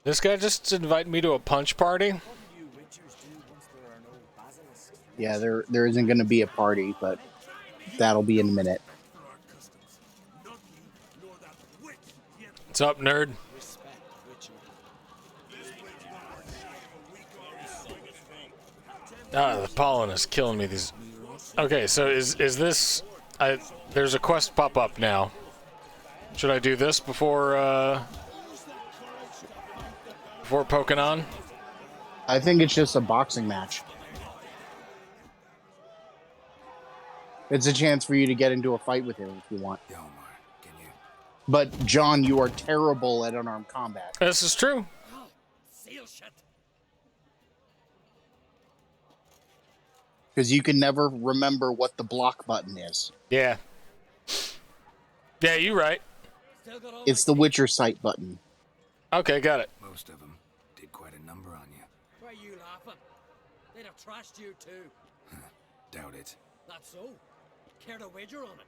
Speaker 1: This guy just invited me to a punch party.
Speaker 5: What do you witchers do once there are no basilisks?
Speaker 2: Yeah, there isn't going to be a party, but that'll be in a minute.
Speaker 1: What's up, nerd?
Speaker 5: Respect, witcher.
Speaker 1: Ah, the pollen is killing me. These. Okay, so is this? There's a quest pop up now. Should I do this before poking on?
Speaker 2: I think it's just a boxing match. It's a chance for you to get into a fight with him if you want.
Speaker 3: Yalmar, can you?
Speaker 2: But, John, you are terrible at unarmed combat.
Speaker 1: This is true.
Speaker 5: Seal shut.
Speaker 2: Because you can never remember what the block button is.
Speaker 1: Yeah. Yeah, you right.
Speaker 5: Still got all
Speaker 2: It's
Speaker 5: my...
Speaker 2: the Witcher sight button.
Speaker 1: Okay, got it.
Speaker 3: Most of them did quite a number on you.
Speaker 5: Why are you laughing? They'd have trashed you too.
Speaker 3: Doubt it.
Speaker 5: That's so. Care to wager on it?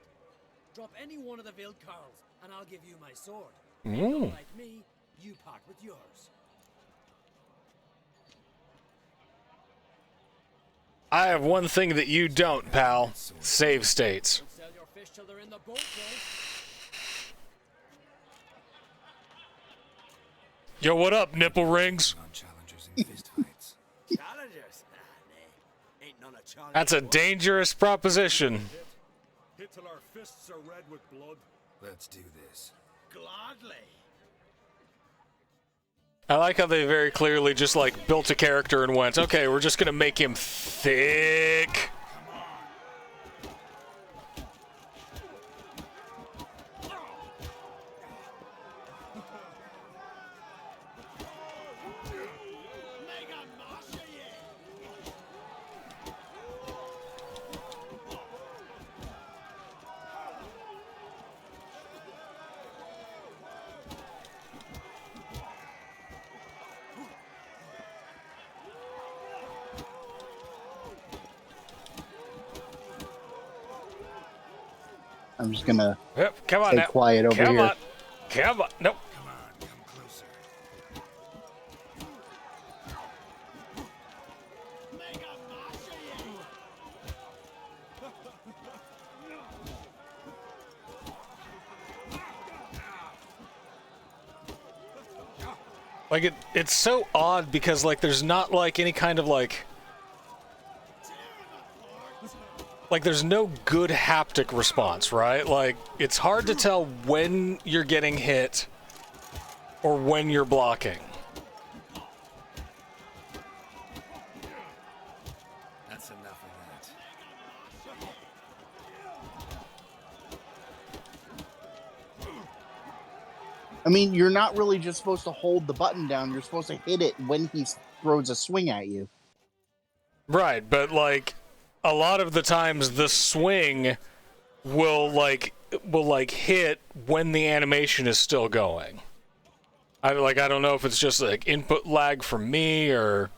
Speaker 5: Drop any one of the Vilcarls, and I'll give you my sword.
Speaker 1: Ooh.
Speaker 5: Like me, you part with yours.
Speaker 1: I have one thing that you don't, pal. Save states.
Speaker 5: Don't sell your fish till they're in the boat, though.
Speaker 1: Yo, what up, nipple rings?
Speaker 3: On challengers in fist fights.
Speaker 5: Challengers? Nah. Ain't none of challenge.
Speaker 1: That's a dangerous proposition.
Speaker 8: Hit till our fists are red with blood.
Speaker 3: Let's do this.
Speaker 5: Gladly.
Speaker 1: I like how they very clearly just like built a character and went, okay, we're just gonna make him thick.
Speaker 2: I'm just going to
Speaker 1: Yep, come on
Speaker 2: stay
Speaker 1: now.
Speaker 2: quiet over
Speaker 1: Come
Speaker 2: here.
Speaker 1: on. Come on. Nope.
Speaker 3: Come on, come closer.
Speaker 1: Like it's so odd because like there's not like any kind of like there's no good haptic response, right? Like it's hard to tell when you're getting hit or when you're blocking.
Speaker 3: That's enough of that.
Speaker 2: I mean, you're not really just supposed to hold the button down. You're supposed to hit it when he throws a swing at you.
Speaker 1: Right, but like a lot of the times the swing will hit when the animation is still going. I don't know if it's just like input lag from me or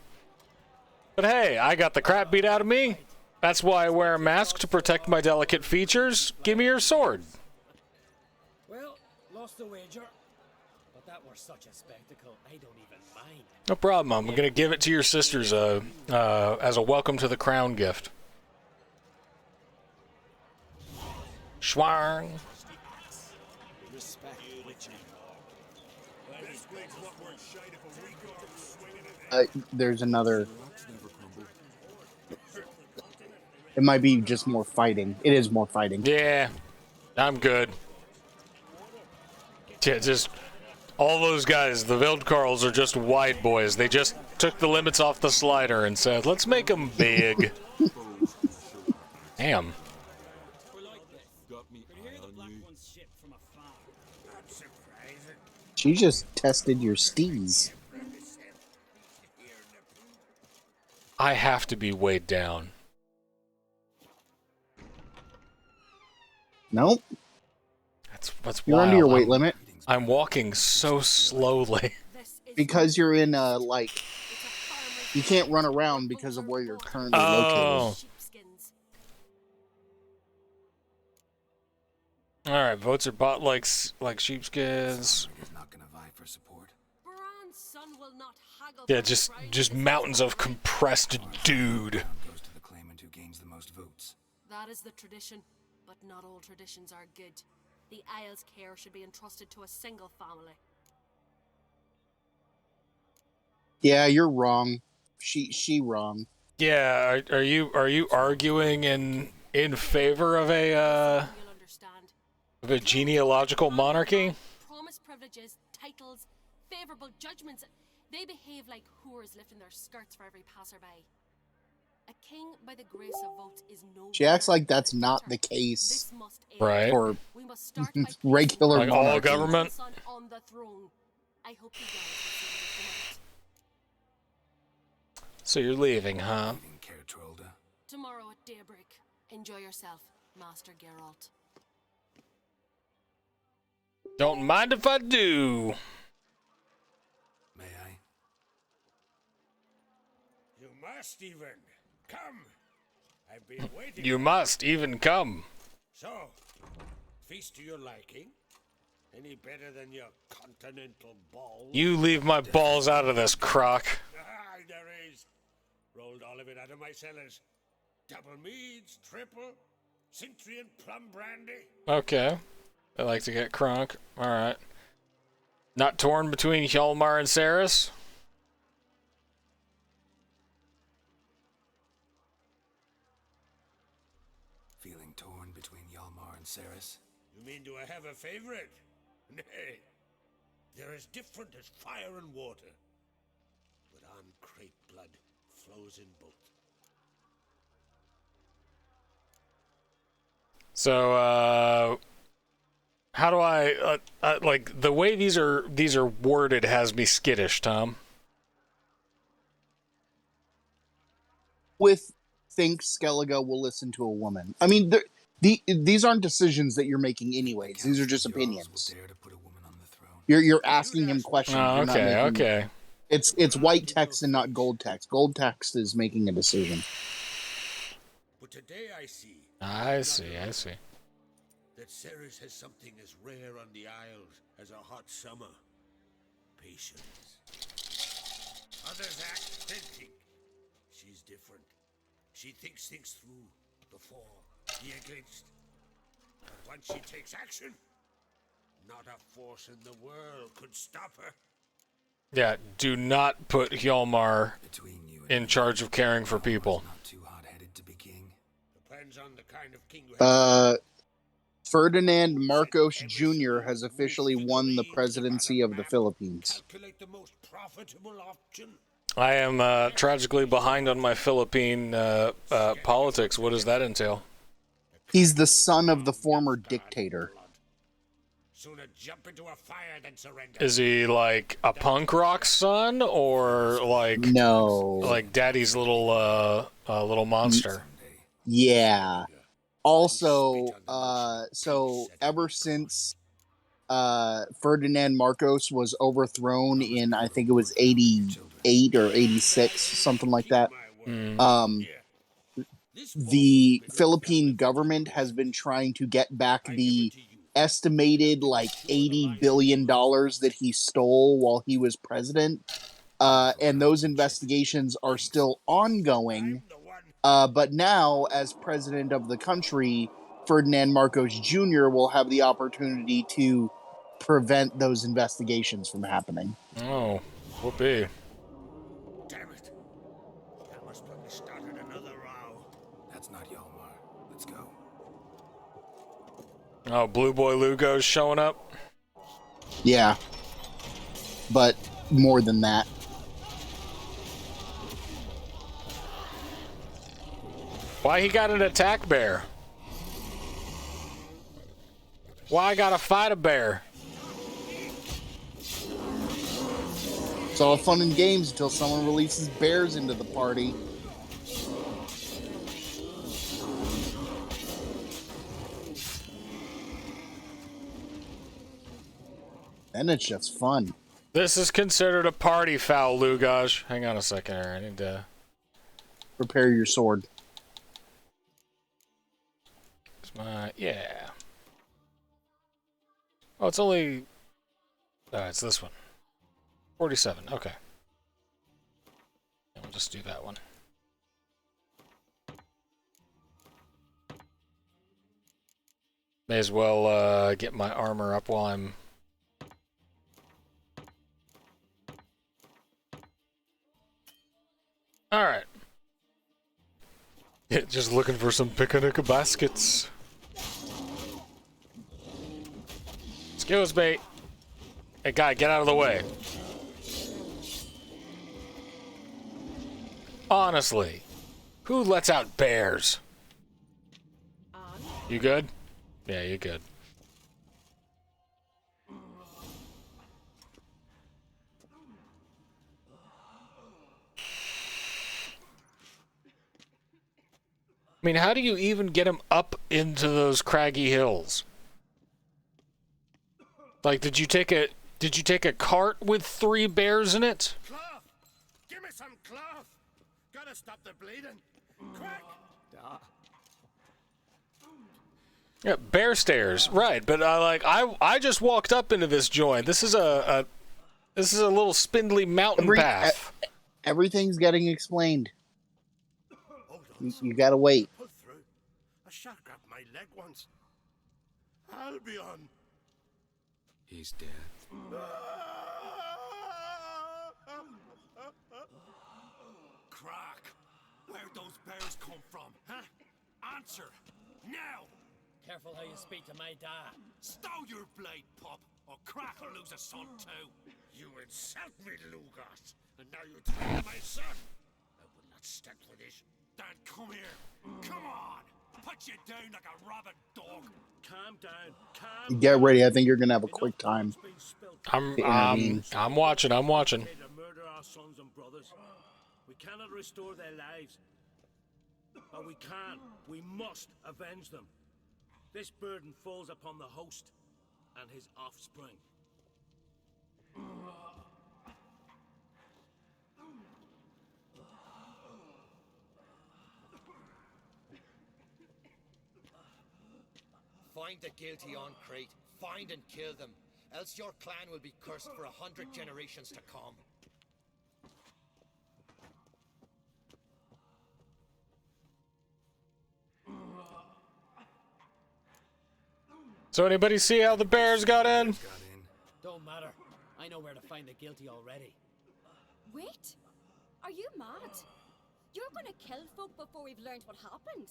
Speaker 1: But hey, I got the crap beat out of me. That's why I wear a mask, to protect my delicate features. Give me your sword.
Speaker 5: Well, lost the wager. But that were such a spectacle, I don't even mind.
Speaker 1: No problem. I'm gonna give it to your sisters as a welcome to the crown gift. Schwarng.
Speaker 5: Respect witching.
Speaker 2: There's another. It might be just more fighting. It is more fighting.
Speaker 1: Yeah, I'm good. Yeah, just all those guys, the Wildkarls are just wide boys. They just took the limits off the slider and said, let's make them big. Damn.
Speaker 2: She just tested your steez.
Speaker 1: I have to be weighed down.
Speaker 2: Nope.
Speaker 1: That's
Speaker 2: You're
Speaker 1: wild.
Speaker 2: under your weight limit.
Speaker 1: I'm walking so slowly.
Speaker 2: Because you're in like, you can't run around because of where you're currently located.
Speaker 1: All right, votes are bought like sheepskins.
Speaker 3: Not gonna vie for support.
Speaker 1: Yeah, just mountains of compressed dude.
Speaker 3: Goes to the claimant who gains the most votes.
Speaker 9: That is the tradition, but not all traditions are good. The Isle's care should be entrusted to a single family.
Speaker 2: Yeah, you're wrong. She wrong.
Speaker 1: Yeah, are you arguing in favor of a genealogical monarchy?
Speaker 9: Promise privileges, titles, favorable judgments. They behave like whores lifting their skirts for every passerby. A king by the grace of votes is no.
Speaker 2: She acts like that's not the case,
Speaker 1: right?
Speaker 2: For regular
Speaker 1: like all government.
Speaker 9: On the throne. I hope you guys will see it.
Speaker 1: So you're leaving, huh?
Speaker 9: Tomorrow at daybreak. Enjoy yourself, Master Geralt.
Speaker 1: Don't mind if I do.
Speaker 3: May I?
Speaker 8: You must even come. I've been waiting.
Speaker 1: You must even come.
Speaker 8: So, feast to your liking. Any better than your continental balls?
Speaker 1: You leave my balls out of this, Croc.
Speaker 8: Ah, there is. Rolled all of it out of my cellars. Double meads, triple, Sintry and plum brandy.
Speaker 1: Okay. I like to get crunk. Alright. Not torn between Hjalmar and Saris?
Speaker 3: Feeling torn between Hjalmar and Saris?
Speaker 8: You mean do I have a favorite? Nay. They're as different as fire and water. But uncreate blood flows in both.
Speaker 1: So, how do I, like, the way these are worded has me skittish, Tom.
Speaker 2: With think Skellige will listen to a woman. I mean, these aren't decisions that you're making anyways. These are just opinions. You're asking him questions.
Speaker 1: Oh, okay, okay.
Speaker 2: It's white text and not gold text. Gold text is making a decision.
Speaker 8: But today I see.
Speaker 1: I see.
Speaker 8: That Ceres has something as rare on the Isles as a hot summer. Patience. Others act, then think. She's different. She thinks things through. The for, the against. And once she takes action, not a force in the world could stop her.
Speaker 1: Yeah, do not put Hjalmar in charge of caring for people.
Speaker 8: Depends on the kind of king you have.
Speaker 2: Ferdinand Marcos Jr. has officially won the presidency of the Philippines.
Speaker 8: Calculate the most profitable option.
Speaker 1: I am tragically behind on my Philippine politics. What does that entail?
Speaker 2: He's the son of the former dictator.
Speaker 8: Sooner jump into a fire than surrender.
Speaker 1: Is he like a punk rock son, or like like daddy's little monster?
Speaker 2: Yeah. Also, so ever since Ferdinand Marcos was overthrown in, I think it was 88 or 86, something like that, The Philippine government has been trying to get back the estimated like $80 billion that he stole while he was president. And those investigations are still ongoing. But now, as president of the country, Ferdinand Marcos Jr. will have the opportunity to prevent those investigations from happening.
Speaker 1: Oh, whoopee.
Speaker 8: Damn it. Yalmar's probably started another row.
Speaker 3: That's not Yalmar. Let's go.
Speaker 1: Oh, Blue Boy Lugo's showing up.
Speaker 2: Yeah. But more than that.
Speaker 1: Why he got an attack bear? Why I gotta fight a bear?
Speaker 2: It's all fun and games until someone releases bears into the party. Then it's just fun.
Speaker 1: This is considered a party foul, Lugaj. Hang on a second here. I need to
Speaker 2: prepare your sword.
Speaker 1: Yeah. Oh, it's only... it's this one. 47, okay. We'll just do that one. May as well get my armor up while I'm... Alright. Yeah, just looking for some picnic baskets. Excuse me. Hey, guy, get out of the way. Honestly, who lets out bears? You good? Yeah, you good. I mean, how do you even get him up into those craggy hills? Like, did you take a cart with 3 bears in it?
Speaker 8: Cloth! Give me some cloth! Gotta stop the bleeding. Quick!
Speaker 1: Yeah, bear stairs, right? But I just walked up into this joint. This is a little spindly mountain path.
Speaker 2: Everything's getting explained. You gotta wait.
Speaker 8: Pull through. A shark grabbed my leg once. Albion!
Speaker 3: He's dead.
Speaker 8: Crack! Where'd those bears come from, huh? Answer! Now!
Speaker 10: Careful how you speak to my dad.
Speaker 8: Stow your blade, pup, or Crack will lose a son too. You insult me, Lugas, and now you threaten my son. I will not stand for this. Dad, come here. Come on! Put you down like a rabid dog. Calm down. Calm
Speaker 2: Get ready. I think you're gonna have a quick time.
Speaker 1: I'm watching. I'm watching.
Speaker 10: To murder our sons and brothers. We cannot restore their lives, but we can. We must avenge them. This burden falls upon the host and his offspring.
Speaker 11: Find the guilty on Crete. Find and kill them. Else your clan will be cursed for 100 generations to come.
Speaker 1: So anybody see how the bears got in?
Speaker 10: Don't matter. I know where to find the guilty already.
Speaker 7: Wait! Are you mad? You're gonna kill folk before we've learned what happened.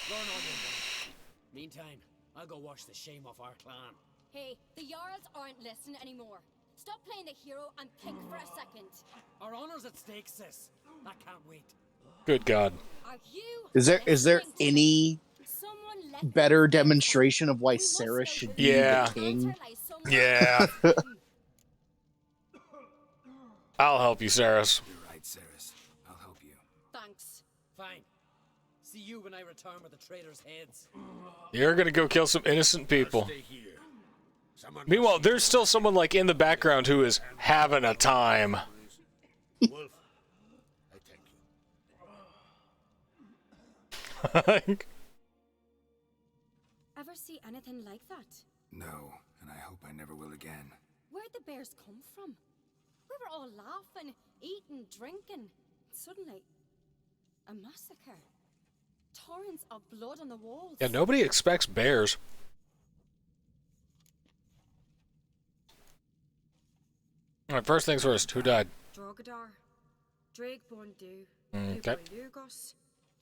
Speaker 10: Learn all you want. Meantime, I'll go wash the shame off our clan.
Speaker 7: Hey, the Jarls aren't listening anymore. Stop playing the hero and think for a second.
Speaker 10: Our honor's at stake, sis. I can't wait.
Speaker 1: Good God.
Speaker 7: Are you
Speaker 2: Is there any
Speaker 7: Someone let
Speaker 2: better demonstration of why Sarah should be the king?
Speaker 1: Yeah. I'll help you, Saris.
Speaker 3: You're right, Saris. I'll help you.
Speaker 7: Thanks.
Speaker 10: Fine. See you when I return with the traitors' heads.
Speaker 1: You're gonna go kill some innocent people. Meanwhile, there's still someone like in the background who is having a time.
Speaker 8: Wolf, I thank you.
Speaker 7: Ever see anything like that?
Speaker 3: No, and I hope I never will again.
Speaker 7: Where'd the bears come from? We were all laughing, eating, drinking. Suddenly, a massacre. Torrents of blood on the walls.
Speaker 1: Yeah, nobody expects bears. All right, first things first. Who died?
Speaker 4: Drogadar, Drakeborn Du,
Speaker 1: Okay.
Speaker 4: Lugos,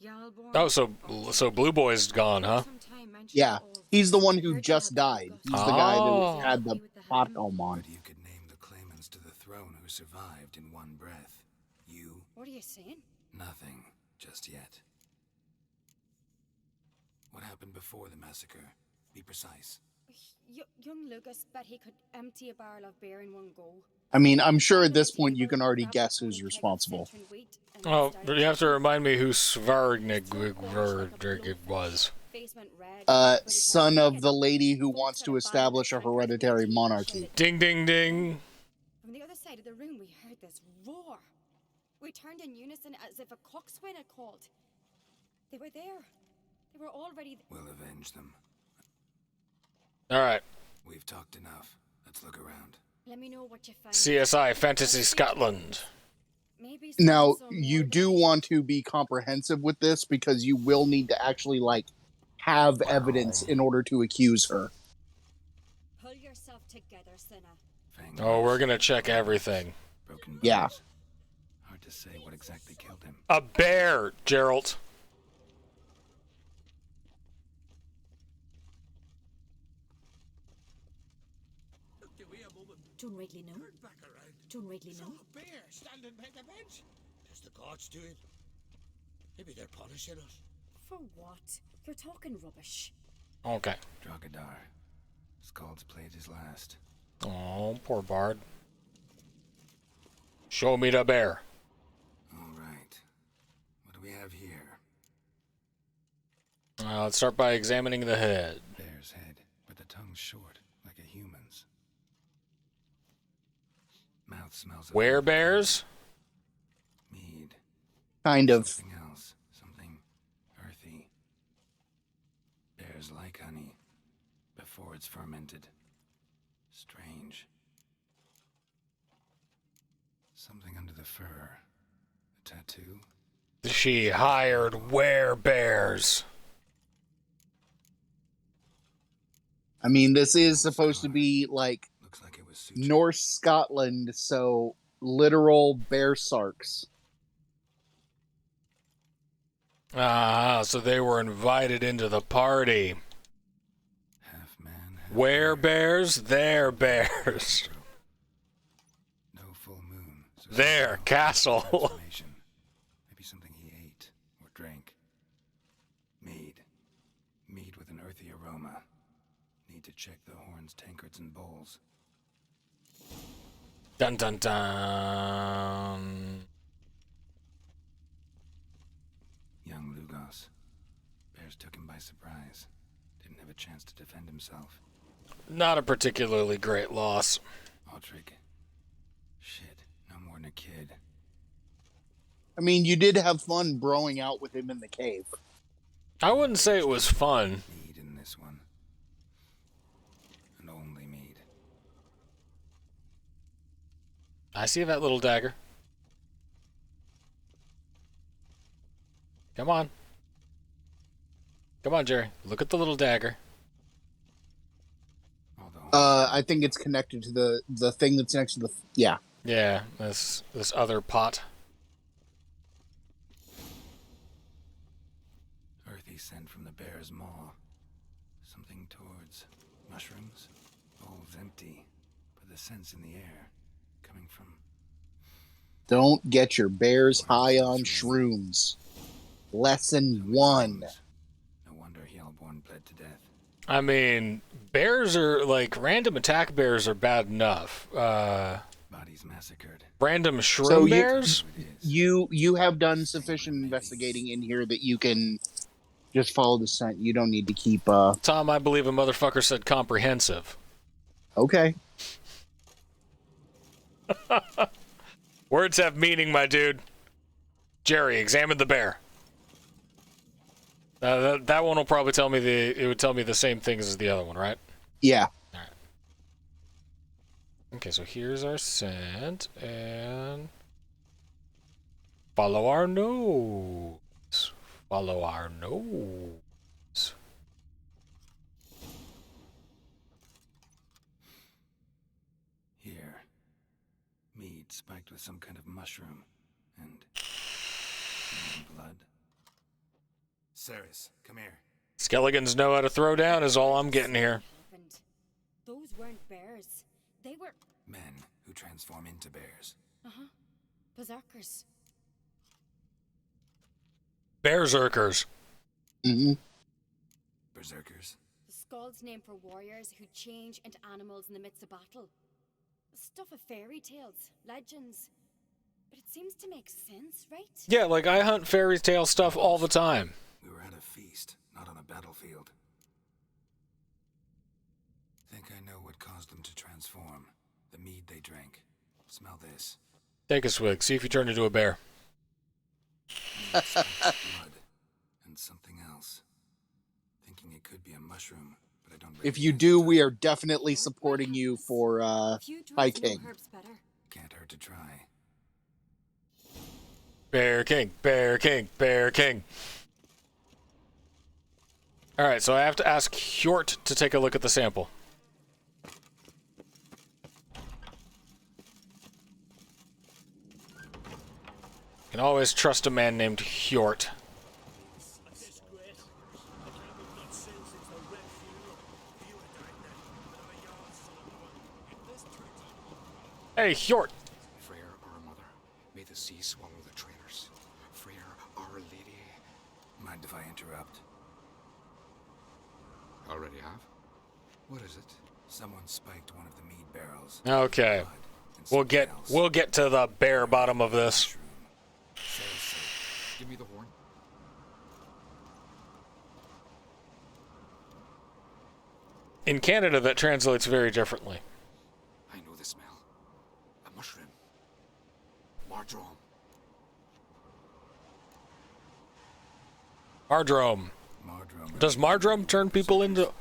Speaker 4: Yalborn.
Speaker 1: Oh, so Blue Boy's gone, huh?
Speaker 2: Yeah, he's the one who just died. He's the guy
Speaker 1: Oh.
Speaker 2: that had the pot helm on.
Speaker 3: But you could name the claimants to the throne who survived in one breath. You?
Speaker 7: What are you saying?
Speaker 3: Nothing, just yet. What happened before the massacre? Be precise.
Speaker 7: Young Lucas bet he could empty a barrel of beer in one go.
Speaker 2: I mean, I'm sure at this point you can already guess who's responsible.
Speaker 1: Oh, but you have to remind me who Svargnig was.
Speaker 2: Son of the lady who wants to establish a hereditary monarchy.
Speaker 1: Ding, ding, ding.
Speaker 7: From the other side of the room, we heard this roar. We turned in unison as if a coxswain had called. They were there. They were already.
Speaker 3: We'll avenge them.
Speaker 1: All right.
Speaker 3: We've talked enough. Let's look around.
Speaker 7: Let me know what you find.
Speaker 1: CSI Fantasy Scotland.
Speaker 2: Now, you do want to be comprehensive with this because you will need to actually, like, have evidence in order to accuse her.
Speaker 7: Pull yourself together, sinner.
Speaker 1: Oh, we're gonna check everything.
Speaker 3: Broken bones.
Speaker 2: Yeah.
Speaker 3: Hard to say what exactly killed him.
Speaker 1: A bear, Gerald.
Speaker 7: Don't rightly know. Don't rightly know.
Speaker 8: A bear standing by the bench. Does the gods do it? Maybe they're punishing us.
Speaker 7: For what? You're talking rubbish.
Speaker 1: Okay.
Speaker 3: Drogadar. Scald's played his last.
Speaker 1: Oh, poor Bard. Show me the bear.
Speaker 3: All right. What do we have here?
Speaker 1: Let's start by examining the head.
Speaker 3: Bear's head, but the tongue's short, like a human's. Mouth smells of
Speaker 1: Werebears?
Speaker 3: mead.
Speaker 2: Kind of.
Speaker 3: Something else. Something earthy. Bears like honey before it's fermented. Strange. Something under the fur. A tattoo?
Speaker 1: She hired werebears.
Speaker 2: I mean, this is supposed to be, like,
Speaker 3: Looks like it was sutured.
Speaker 2: North Scotland, so literal bear sarks.
Speaker 1: Ah, so they were invited into the party.
Speaker 3: Half man, half
Speaker 1: Werebears? They're bears.
Speaker 3: no full moon. So
Speaker 1: Their castle.
Speaker 3: transformation. Maybe something he ate or drank. Mead. Mead with an earthy aroma. Need to check the horns, tankards, and bowls.
Speaker 1: Dun dun dun.
Speaker 3: Young Lugos. Bears took him by surprise. Didn't have a chance to defend himself.
Speaker 1: Not a particularly great loss.
Speaker 3: Aldrich. Shit, no more than a kid.
Speaker 2: I mean, you did have fun broing out with him in the cave.
Speaker 1: I wouldn't say it was fun.
Speaker 3: Mead in this one. And only mead.
Speaker 1: I see that little dagger. Come on. Come on, Jerry. Look at the little dagger.
Speaker 2: I think it's connected to the thing that's next to the... Yeah.
Speaker 1: Yeah, this other pot.
Speaker 3: Earthy scent from the bear's maw. Something towards mushrooms. Bowl's empty, but the scent's in the air. Coming from...
Speaker 2: Don't get your bears high on shrooms. Lesson 1.
Speaker 3: No wonder Hellborn bled to death.
Speaker 1: I mean, bears are, like, random attack bears are bad enough.
Speaker 3: Bodies massacred.
Speaker 1: Random shroom
Speaker 2: So
Speaker 1: bears?
Speaker 2: you have done sufficient investigating in here that you can just follow the scent. You don't need to keep...
Speaker 1: Tom, I believe a motherfucker said comprehensive.
Speaker 2: Okay.
Speaker 1: Words have meaning, my dude. Jerry, examine the bear. That one will probably tell me it would tell me the same things as the other one, right?
Speaker 2: Yeah.
Speaker 1: All right. Okay, so here's our scent, and follow our nose. Follow our nose.
Speaker 3: Here. Mead spiked with some kind of mushroom. And blood. Ceres, come here.
Speaker 1: Skelegons know how to throw down is all I'm getting here.
Speaker 7: Those weren't bears. They were...
Speaker 3: Men who transform into bears.
Speaker 7: Uh-huh. Berserkers.
Speaker 1: Berserkers.
Speaker 2: Mm-hmm.
Speaker 3: Berserkers?
Speaker 7: The Skald's name for warriors who change into animals in the midst of battle. The stuff of fairy tales, legends. But it seems to make sense, right?
Speaker 1: Yeah, like I hunt fairy tale stuff all the time.
Speaker 3: We were at a feast, not on a battlefield. Think I know what caused them to transform. The mead they drank. Smell this.
Speaker 1: Take a swig. See if you turn into a bear.
Speaker 3: Blood. And something else. Thinking it could be a mushroom, but I don't...
Speaker 2: If you do, we are definitely supporting you for High King.
Speaker 3: Can't hurt to try.
Speaker 1: Bear King, Bear King, Bear King. Alright, so I have to ask Hjort to take a look at the sample. Can always trust a man named Hjort. Hey, Hjort!
Speaker 6: Freyr, our mother, may the sea swallow the traitors. Freyr, our lady.
Speaker 3: Mind if I interrupt?
Speaker 6: Already have? What is it?
Speaker 3: Someone spiked one of the mead barrels.
Speaker 1: Okay. We'll get to the bare bottom of this.
Speaker 6: Give me the horn.
Speaker 1: In Canada, that translates very differently.
Speaker 6: I know the smell. A mushroom. Mardrome.
Speaker 1: Mardrome. Does Mardrome turn people into...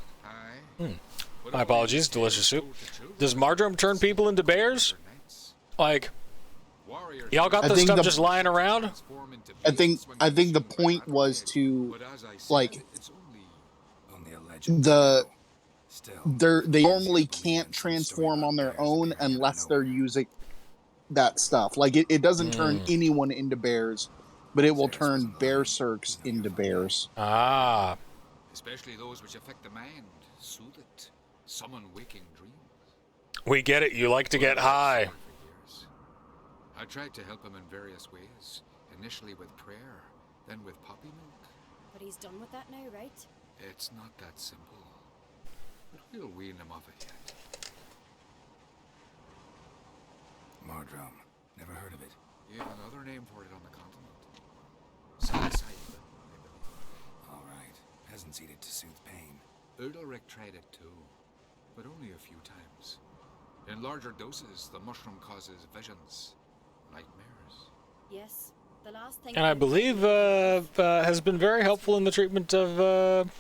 Speaker 1: My apologies, delicious soup. Does Mardrome turn people into bears? Like, y'all got this stuff just lying around?
Speaker 2: I think the point was to, like, they normally can't transform on their own unless they're using that stuff. Like, it doesn't turn anyone into bears, but it will turn berserks into bears.
Speaker 1: Ah.
Speaker 6: Especially those which affect the mind, soothe it, summon waking dreams.
Speaker 1: We get it, you like to get high.
Speaker 6: I tried to help him in various ways, initially with prayer, then with poppy milk.
Speaker 7: But he's done with that now, right?
Speaker 6: It's not that simple. But we'll wean him off it yet.
Speaker 3: Mardrome. Never heard of it.
Speaker 6: You have another name for it on the continent. Psilocybin, I believe.
Speaker 3: All right. Peasants eat it to soothe pain.
Speaker 6: Udalric tried it too, but only a few times. In larger doses, the mushroom causes visions, nightmares.
Speaker 7: Yes, the last thing...
Speaker 1: And I believe has been very helpful in the treatment of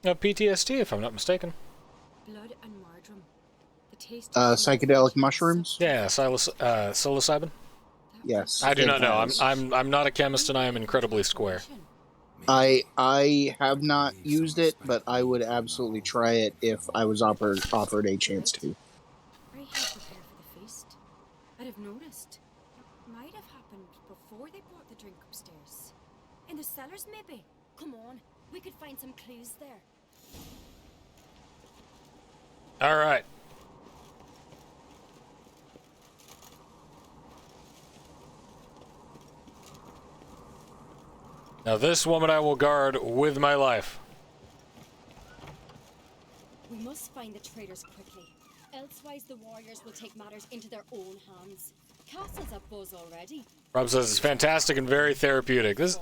Speaker 1: PTSD, if I'm not mistaken.
Speaker 7: Blood and Mardrome. The taste...
Speaker 2: Psychedelic mushrooms?
Speaker 1: Yeah, psilocybin.
Speaker 2: Yes.
Speaker 1: I do not know. I'm not a chemist, and I am incredibly square.
Speaker 2: I have not used it, but I would absolutely try it if I was offered a chance to.
Speaker 7: Very hard to prepare for the feast. I'd have noticed. It might have happened before they brought the drink upstairs. In the cellars, maybe. Come on, we could find some clues there.
Speaker 1: All right. Now this woman I will guard with my life.
Speaker 7: We must find the traitors quickly. Elsewise the warriors will take matters into their own hands. Castle's a buzz already.
Speaker 1: Rob says it's fantastic and very therapeutic. This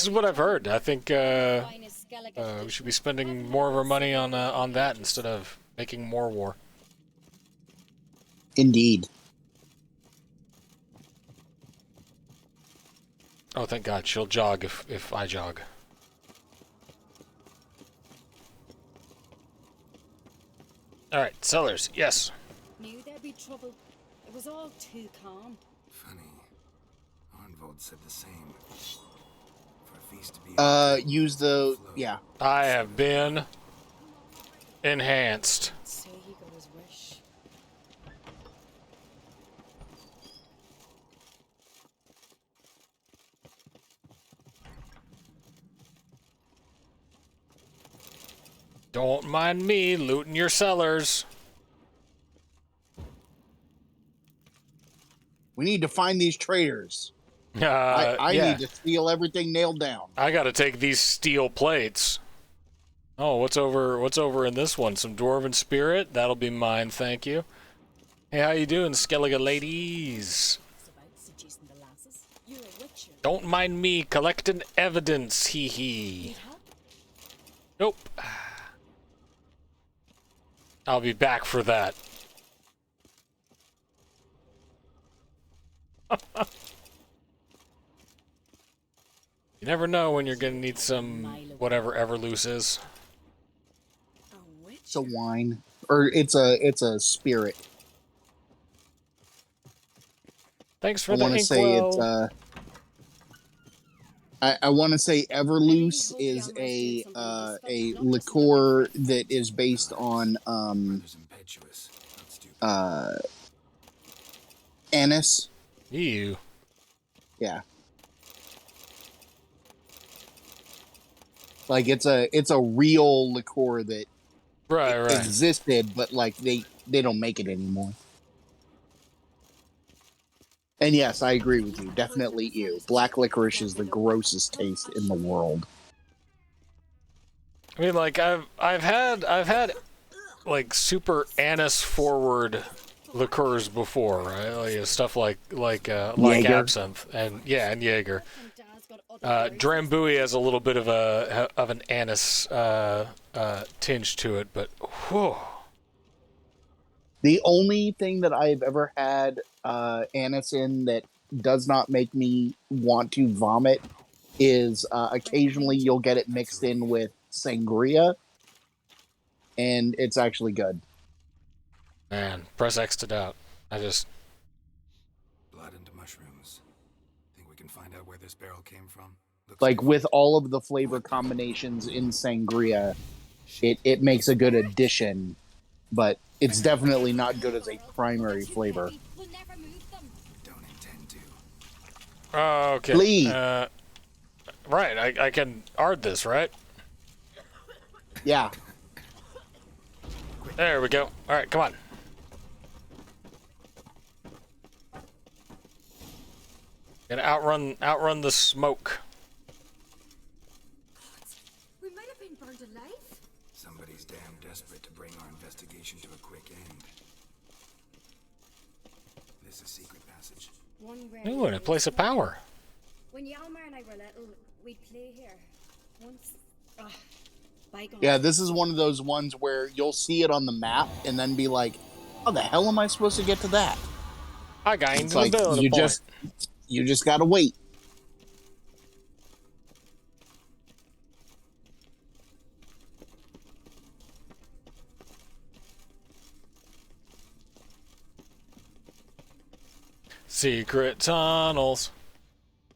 Speaker 1: is what I've heard. I think we should be spending more of our money on that instead of making more war.
Speaker 2: Indeed.
Speaker 1: Oh, thank God. She'll jog if I jog. All right, cellars. Yes.
Speaker 7: Knew there'd be trouble. It was all too calm.
Speaker 3: Funny. Arnvold said the same. For a feast to be
Speaker 2: use the yeah.
Speaker 1: I have been enhanced.
Speaker 7: Say he got his wish.
Speaker 1: Don't mind me looting your cellars.
Speaker 2: We need to find these traitors. I
Speaker 1: Yeah.
Speaker 2: need to steal everything nailed down.
Speaker 1: I gotta take these steel plates. Oh, what's over in this one? Some dwarven spirit? That'll be mine, thank you. Hey, how you doing, Skellige ladies? Don't mind me collecting evidence, hee hee. Nope. I'll be back for that. You never know when you're gonna need some whatever Everloose is.
Speaker 2: It's a wine, or it's a spirit.
Speaker 1: Thanks for
Speaker 2: I
Speaker 1: the
Speaker 2: want to say
Speaker 1: inkwell.
Speaker 2: it's I want to say Everloose is a liqueur that is based on anise.
Speaker 1: Ew.
Speaker 2: Yeah. Like it's a real liqueur that
Speaker 1: right.
Speaker 2: existed, but like they don't make it anymore. And yes, I agree with you. Definitely you. Black licorice is the grossest taste in the world.
Speaker 1: I mean, like I've had like super anise forward liqueurs before, right? Like stuff like
Speaker 2: Jaeger.
Speaker 1: absinthe and Jaeger. Drambuie has a little bit of an anise tinge to it, but whew.
Speaker 2: The only thing that I've ever had anise in that does not make me want to vomit is occasionally you'll get it mixed in with sangria, and it's actually good.
Speaker 1: Man, press X to doubt.
Speaker 3: Blood into mushrooms. Think we can find out where this barrel came from?
Speaker 2: Like with all of the flavor combinations in sangria, it makes a good addition, but it's definitely not good as a primary flavor.
Speaker 3: Don't intend to.
Speaker 1: Oh, okay.
Speaker 2: Lee.
Speaker 1: Right, I can art this, right?
Speaker 2: Yeah.
Speaker 1: There we go. All right, come on. Gotta outrun the smoke.
Speaker 7: We might have been burned alive.
Speaker 3: Somebody's damn desperate to bring our investigation to a quick end. This is a secret passage.
Speaker 1: Ooh, and a place of power.
Speaker 7: When Yalmar and I were little, we'd play here. Once.
Speaker 2: Yeah, this is one of those ones where you'll see it on the map and then be like, "How the hell am I supposed to get to that?"
Speaker 1: I got
Speaker 2: It's like you just gotta wait.
Speaker 1: Secret tunnels.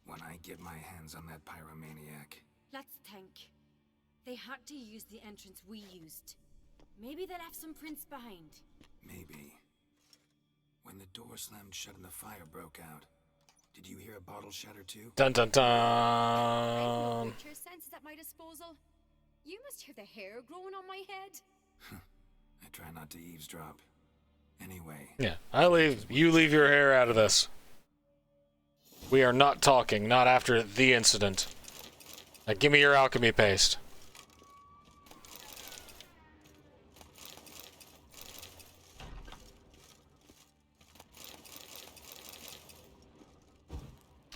Speaker 3: When I get my hands on that pyromaniac.
Speaker 7: Let's think. They had to use the entrance we used. Maybe they left some prints behind.
Speaker 3: Maybe. When the door slammed shut and the fire broke out, did you hear a bottle shatter too?
Speaker 1: Dun dun dun.
Speaker 7: Your senses at my disposal. You must hear the hair growing on my head.
Speaker 3: I try not to eavesdrop. Anyway.
Speaker 1: Yeah, you leave your hair out of this. We are not talking, not after the incident. Now give me your alchemy paste.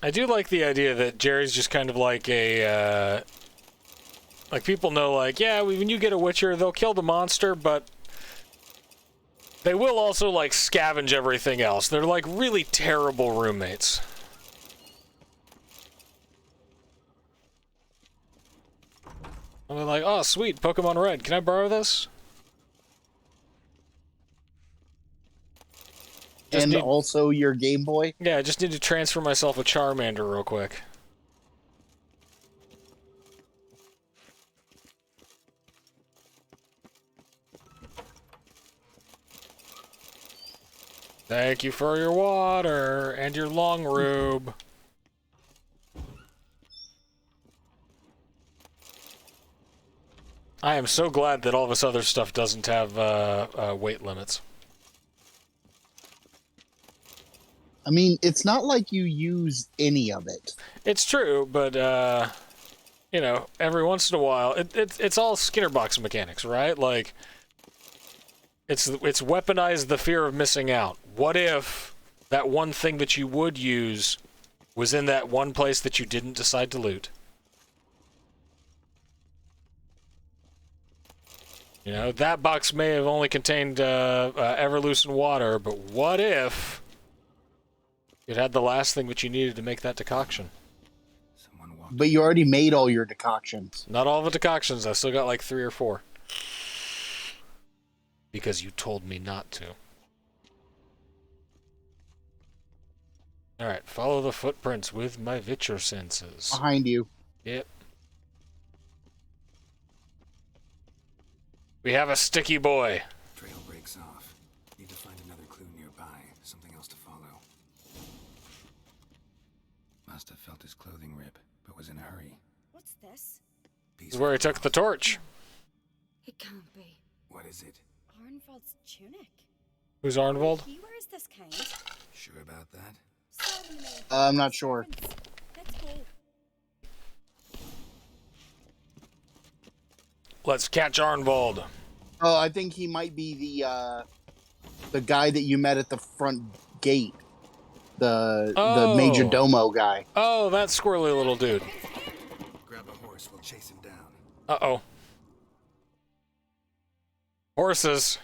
Speaker 1: I do like the idea that Jerry's just kind of like a, like people know, like, yeah, when you get a Witcher, they'll kill the monster, but they will also, like, scavenge everything else. They're, like, really terrible roommates. And they're like, oh, sweet, Pokemon Red, can I borrow this?
Speaker 2: and also your Game Boy?
Speaker 1: Yeah, I just need to transfer myself a Charmander real quick. Thank you for your water and your long rube. I am so glad that all this other stuff doesn't have weight limits.
Speaker 2: I mean, it's not like you use any of it.
Speaker 1: It's true, but you know, every once in a while, it's all Skinner box mechanics, right? Like, it's weaponized the fear of missing out. What if that one thing that you would use was in that one place that you didn't decide to loot? You know, that box may have only contained Everlucent water, but what if it had the last thing that you needed to make that decoction?
Speaker 2: But you already made all your decoctions.
Speaker 1: Not all the decoctions. I still got like 3 or 4. Because you told me not to. Alright, follow the footprints with my Vitcher senses.
Speaker 2: Behind you.
Speaker 1: Yep. We have a sticky boy.
Speaker 3: Trail breaks off. Need to find another clue nearby. Something else to follow. Must have felt his clothing rip, but was in a hurry.
Speaker 7: What's this?
Speaker 1: This is where he took the torch.
Speaker 7: It can't be.
Speaker 3: What is it?
Speaker 7: Arnvald's tunic.
Speaker 1: Who's Arnvald?
Speaker 7: He wears this kind.
Speaker 3: Sure about that?
Speaker 2: I'm not sure.
Speaker 7: Let's go.
Speaker 1: Let's catch Arnvald.
Speaker 2: Oh, I think he might be the guy that you met at the front gate. The Major Domo guy.
Speaker 1: Oh, that squirrely little dude.
Speaker 3: Grab a horse, we'll chase him down.
Speaker 1: Uh-oh. Horses.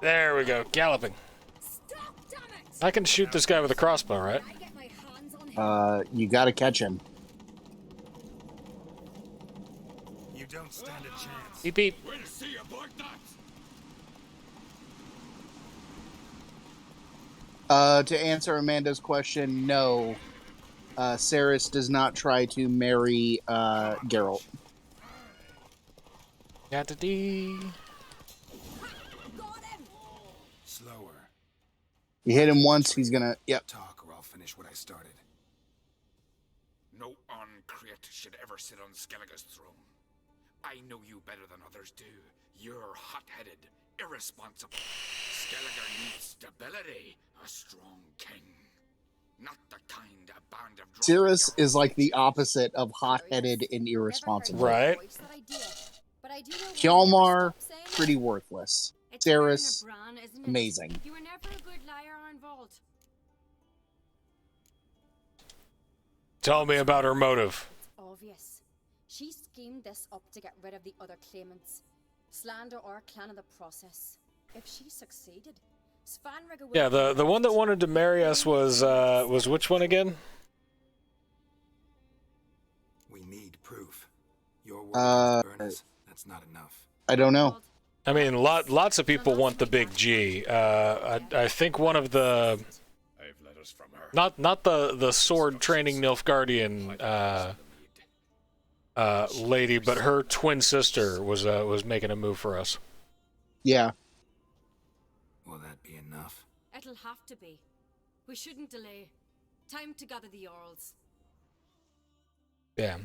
Speaker 1: There we go, galloping.
Speaker 7: Stop, damn it!
Speaker 1: I can shoot this guy with a crossbow, right?
Speaker 7: I get my hands on him.
Speaker 2: You gotta catch him.
Speaker 3: You don't stand a chance.
Speaker 1: Beep beep.
Speaker 8: We'll see about that.
Speaker 2: To answer Amanda's question, no. Ceres does not try to marry Geralt.
Speaker 1: Got the D.
Speaker 3: Slower.
Speaker 2: You hit him once, he's gonna... Yep.
Speaker 3: Talk or I'll finish what I started.
Speaker 6: No uncreate should ever sit on Skellige's throne. I know you better than others do. You're hot-headed, irresponsible. Skellige needs stability, a strong king. Not the kind a band of
Speaker 2: Ceres is like the opposite of hot-headed and irresponsible.
Speaker 1: Right.
Speaker 2: Hjalmar, pretty worthless.
Speaker 7: It's
Speaker 2: Ceres,
Speaker 7: wearing a bran, isn't it?
Speaker 2: amazing.
Speaker 7: You were never a good liar, Arnvald.
Speaker 1: Tell me about her motive.
Speaker 7: Obvious. She schemed this up to get rid of the other claimants. Slander our clan in the process. If she succeeded, Svanrige would...
Speaker 1: Yeah, the one that wanted to marry us was which one again?
Speaker 3: We need proof. Your word against Burnus, that's not enough.
Speaker 2: I don't know.
Speaker 1: I mean, lots of people want the big G. I think one of the...
Speaker 8: I've letters from her.
Speaker 1: Not the sword training Nilfgaardian lady, but her twin sister was making a move for us.
Speaker 2: Yeah.
Speaker 3: Will that be enough?
Speaker 7: It'll have to be. We shouldn't delay. Time to gather the Jarls.
Speaker 1: Yeah,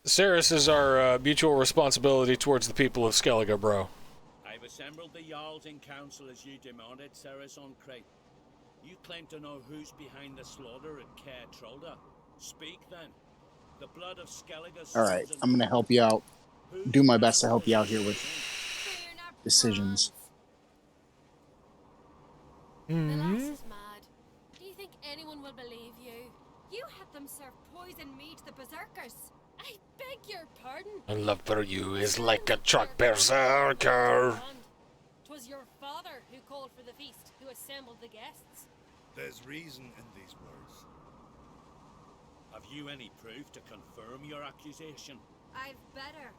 Speaker 1: Ceres is our mutual responsibility towards the people of Skellige, bro.
Speaker 10: I've assembled the Jarls in council as you demanded, Ceres on Crate. You claim to know who's behind the slaughter at Caer Trolda. Speak then. The blood of Skellige's...
Speaker 2: All right, I'm gonna help you out. Do my best to help you out here with decisions.
Speaker 9: The lass is mad. Do you think anyone will believe you?
Speaker 7: You had them serve poison meat to the berserkers.
Speaker 9: I beg your pardon.
Speaker 1: My love for you is like a truck berserker.
Speaker 9: 'Twas your father who called for the feast, who assembled the guests.
Speaker 8: There's reason in these words.
Speaker 10: Have you any proof to confirm your accusation?
Speaker 7: I've better.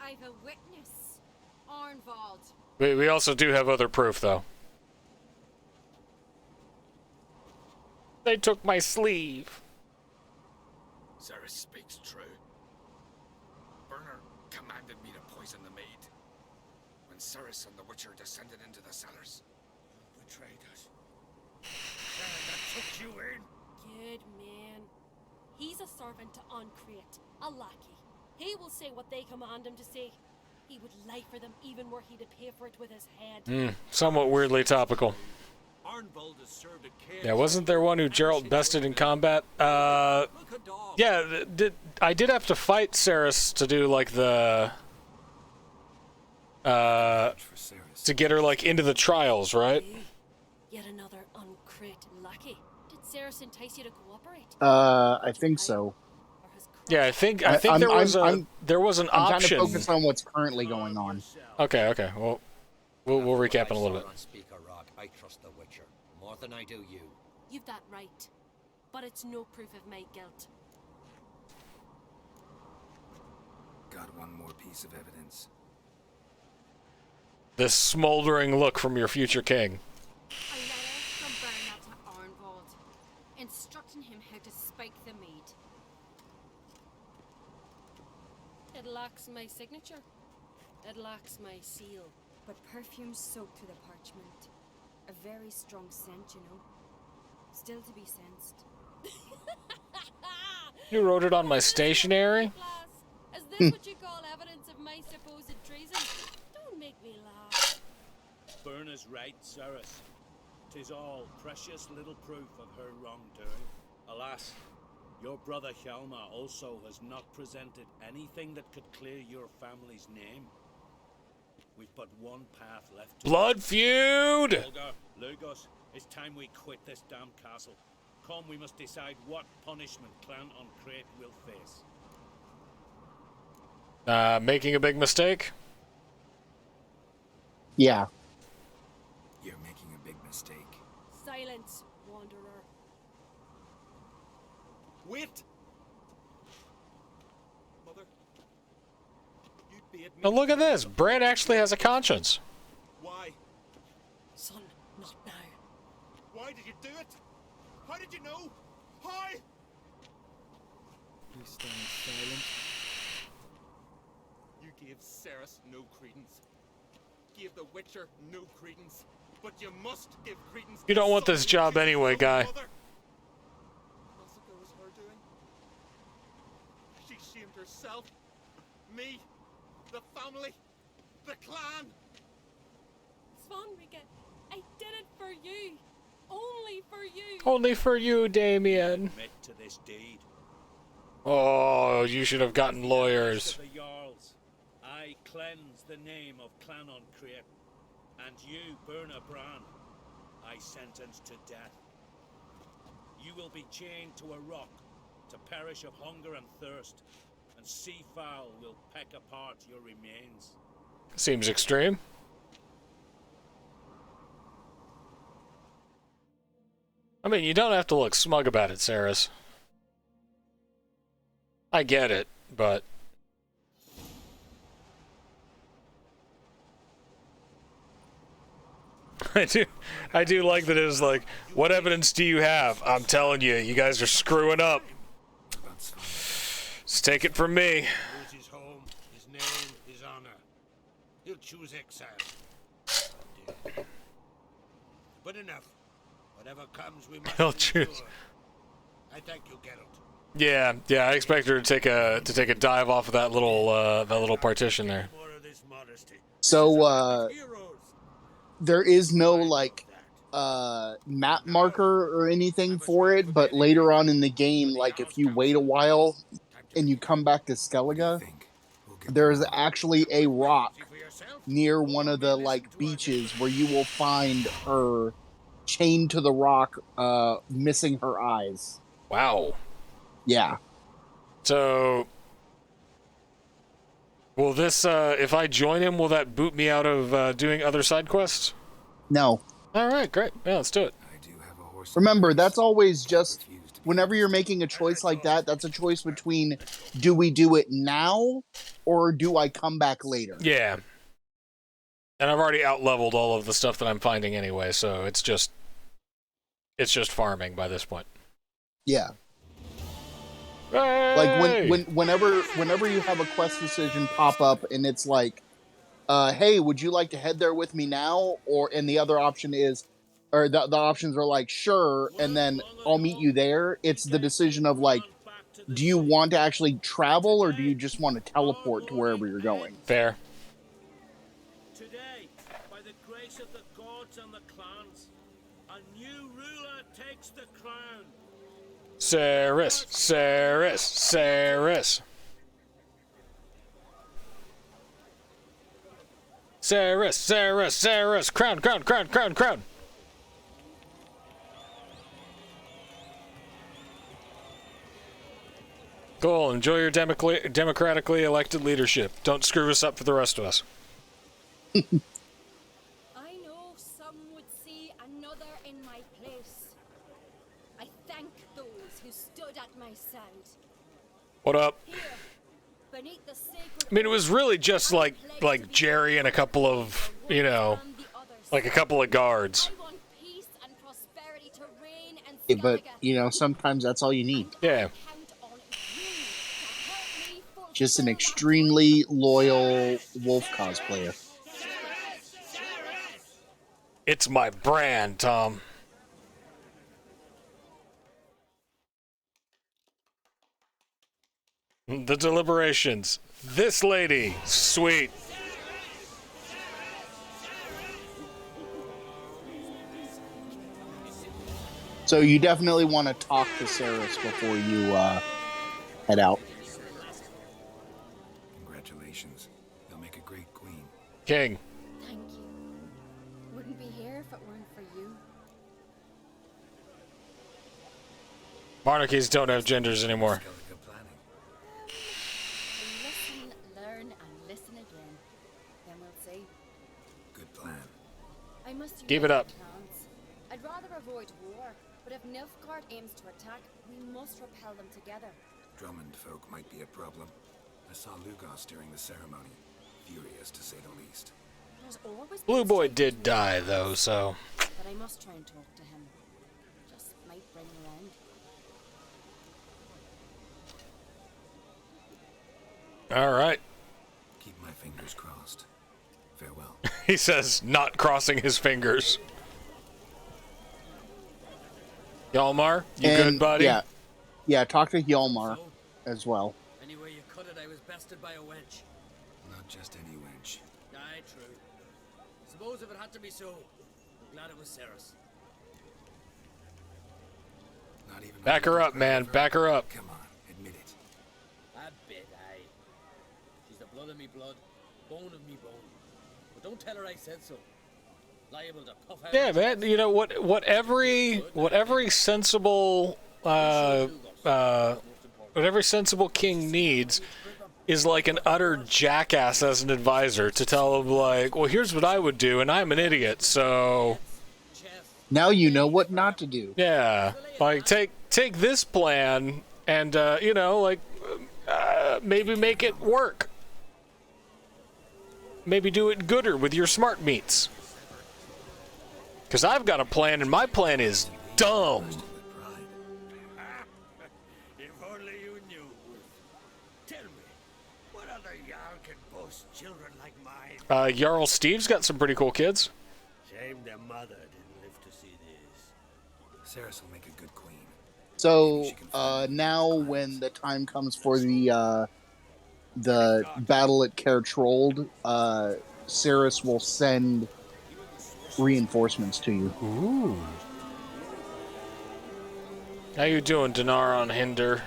Speaker 7: I've a witness. Arnvald.
Speaker 1: We also do have other proof, though. They took my sleeve.
Speaker 6: Ceres speaks true. Burner commanded me to poison the maid. When Ceres and the Witcher descended into the cellars.
Speaker 8: You betrayed us. That took you in.
Speaker 9: Good man. He's a servant to Uncreate, a lackey. He will say what they command him to say. He would lie for them even were he to pay for it with his head.
Speaker 1: Somewhat weirdly topical.
Speaker 10: Arnvald has served a care.
Speaker 1: Yeah, wasn't there one who Geralt bested in combat? Yeah, I did have to fight Ceres to do, like, the... to get her, like, into the trials, right?
Speaker 9: Yet another Uncreate lackey. Did Ceres entice you to cooperate?
Speaker 2: I think so.
Speaker 1: Yeah, I think there was an option.
Speaker 2: I'm trying to focus on what's currently going on.
Speaker 1: Okay. Well, we'll recap in a little bit.
Speaker 11: On Speaker Rock, I trust the Witcher more than I do you.
Speaker 9: You've that right. But it's no proof of my guilt.
Speaker 3: Got one more piece of evidence.
Speaker 1: This smoldering look from your future king.
Speaker 7: A letter from Bernard to Arnvald, instructing him how to spike the mead.
Speaker 9: It lacks my signature. It lacks my seal.
Speaker 7: But perfume soaked through the parchment. A very strong scent, you know. Still to be sensed.
Speaker 1: You wrote it on my stationery?
Speaker 9: Is this what you call evidence of my supposed treason? Don't make me laugh.
Speaker 10: Burner's right, Ceres. 'Tis all precious little proof of her wrongdoing. Alas, your brother Hjalmar also has not presented anything that could clear your family's name. We've but one path left.
Speaker 1: Blood feud!
Speaker 10: Olga, Lugos, it's time we quit this damn castle. Come, we must decide what punishment Clan Uncreate will face.
Speaker 1: Making a big mistake?
Speaker 2: Yeah.
Speaker 3: You're making a big mistake.
Speaker 9: Silence, wanderer.
Speaker 10: Wait! Mother, you'd be at me.
Speaker 1: Now look at this. Brand actually has a conscience.
Speaker 10: Why?
Speaker 9: Son, not now.
Speaker 10: Why did you do it? How did you know? How?
Speaker 12: You stand silent.
Speaker 11: You gave Ceres no credence. Gave the Witcher no credence. But you must give credence.
Speaker 1: You don't want this job anyway, guy.
Speaker 11: Massacre was her doing. She shamed herself. Me. The family. The clan.
Speaker 9: Svanrika, I did it for you. Only for you.
Speaker 1: Only for you, Damien.
Speaker 10: Admit to this deed.
Speaker 1: Oh, you should have gotten lawyers.
Speaker 10: The Jarls, I cleanse the name of Clan Uncreate, and you, Berna Bran, I sentence to death. You will be chained to a rock to perish of hunger and thirst, and sea fowl will peck apart your remains.
Speaker 1: Seems extreme. I mean, you don't have to look smug about it, Ceres. I get it, but... I do like that it was like, what evidence do you have? I'm telling you, you guys are screwing up. Just take it from me.
Speaker 8: Lose his home, his name, his honor. He'll choose exile. But enough. Whatever comes, we must
Speaker 1: He'll
Speaker 8: endure.
Speaker 1: choose.
Speaker 8: I thank you, Geralt.
Speaker 1: Yeah, I expect her to take a dive off of that little partition there.
Speaker 8: More of this modesty.
Speaker 2: So,
Speaker 8: Heroes.
Speaker 2: there is no, like, map marker or anything for it, but later on in the game, like, if you wait a while and you come back to Skellige, there's actually a rock near one of the, like, beaches where you will find her chained to the rock, missing her eyes.
Speaker 1: Wow.
Speaker 2: Yeah.
Speaker 1: So, will this, if I join him, will that boot me out of doing other side quests?
Speaker 2: No.
Speaker 1: All right, great. Yeah, let's do it.
Speaker 2: Remember, that's always just whenever you're making a choice like that, that's a choice between do we do it now or do I come back later?
Speaker 1: Yeah. And I've already out-leveled all of the stuff that I'm finding anyway, so it's just farming by this point.
Speaker 2: Yeah.
Speaker 1: Hey!
Speaker 2: Like whenever you have a quest decision pop up and it's like, hey, would you like to head there with me now? And the other option is, or the options are like, sure, and then I'll meet you there. It's the decision of like, do you want to actually travel or do you just want to teleport to wherever you're going?
Speaker 1: Fair.
Speaker 10: Today, by the grace of the gods and the clans, a new ruler takes the crown.
Speaker 1: Ceres, Ceres, Ceres. Ceres, Ceres, Ceres. Crown, crown, crown, crown, crown. Cool. Enjoy your democratically elected leadership. Don't screw us up for the rest of us.
Speaker 7: I know some would see another in my place. I thank those who stood at my side.
Speaker 1: What up?
Speaker 7: Here, beneath the sacred
Speaker 1: I mean, it was really just like Jerry and a couple of, you know, like a couple of guards.
Speaker 7: I want peace and prosperity to reign and
Speaker 2: Yeah, but, you know, sometimes that's all you need.
Speaker 1: Yeah.
Speaker 2: Just an extremely loyal wolf cosplayer.
Speaker 1: It's my brand, Tom. The deliberations. This lady. Sweet.
Speaker 2: So you definitely want to talk to Ceres before you head out.
Speaker 3: Congratulations. You'll make a great queen.
Speaker 1: King.
Speaker 7: Thank you. Wouldn't be here if it weren't for you.
Speaker 1: Monarchies don't have genders anymore.
Speaker 7: Listen, learn, and listen again. Then we'll see.
Speaker 3: Good plan.
Speaker 7: I must
Speaker 1: Keep it up.
Speaker 7: plans. I'd rather avoid war, but if Nilfgaard aims to attack, we must repel them together.
Speaker 3: Drummond folk might be a problem. I saw Lugos during the ceremony. Furious, to say the least.
Speaker 7: There's always
Speaker 1: Blue
Speaker 7: been
Speaker 1: Boy
Speaker 7: strength
Speaker 1: did
Speaker 7: in
Speaker 1: die,
Speaker 7: me,
Speaker 1: though, so...
Speaker 7: But I must try and talk to him. Just might bring around.
Speaker 1: All right.
Speaker 3: Keep my fingers crossed. Farewell.
Speaker 1: He says, not crossing his fingers. Hjalmar, you good, buddy?
Speaker 2: Yeah, talk to Hjalmar as well.
Speaker 5: Anyway you cut it, I was bested by a wench.
Speaker 3: Not just any wench.
Speaker 5: Aye, true. Suppose if it had to be so, I'm glad it was Ceres.
Speaker 3: Not even.
Speaker 1: Back her up, man. Back her up.
Speaker 3: Come on, admit it.
Speaker 5: A bit, aye. She's the blood of me blood, bone of me bone. But don't tell her I said so. Liable to puff out.
Speaker 1: Yeah, man. You know what every sensible king needs is like an utter jackass as an advisor to tell him like, well, here's what I would do, and I'm an idiot, so
Speaker 2: now you know what not to do.
Speaker 1: yeah, like take this plan and you know, like maybe make it work. Maybe do it gooder with your smart meats. Because I've got a plan, and my plan is dumb.
Speaker 8: If only you knew. Tell me, what other Jarl can boast children like mine?
Speaker 1: Jarl Steve's got some pretty cool kids.
Speaker 8: Shame their mother didn't live to see this.
Speaker 3: Ceres will make a good queen.
Speaker 2: So now, when the time comes for the battle at Kaer Trolld, Ceres will send reinforcements to you.
Speaker 1: Ooh. How you doing, Dinar on Hinder?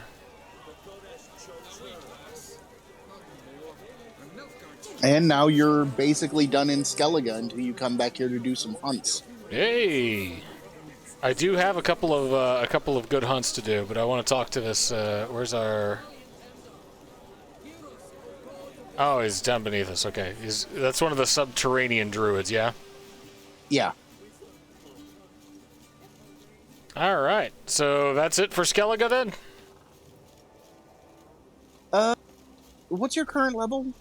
Speaker 2: And now you're basically done in Skellige until you come back here to do some hunts.
Speaker 1: Hey, I do have a couple of good hunts to do, but I want to talk to this. Where's our? Oh, he's down beneath us. Okay, that's one of the subterranean druids, yeah.
Speaker 2: Yeah.
Speaker 1: All right, so that's it for Skellige then?
Speaker 2: What's your current level?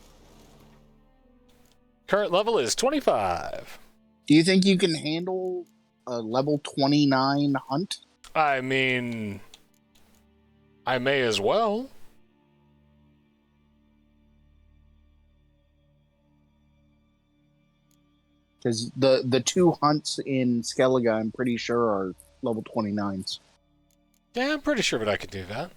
Speaker 1: Current level is 25.
Speaker 2: Do you think you can handle a level 29 hunt?
Speaker 1: I mean, I may as well.
Speaker 2: Because the two hunts in Skellige, I'm pretty sure, are level 29s.
Speaker 1: Yeah, I'm pretty sure, but I could do that.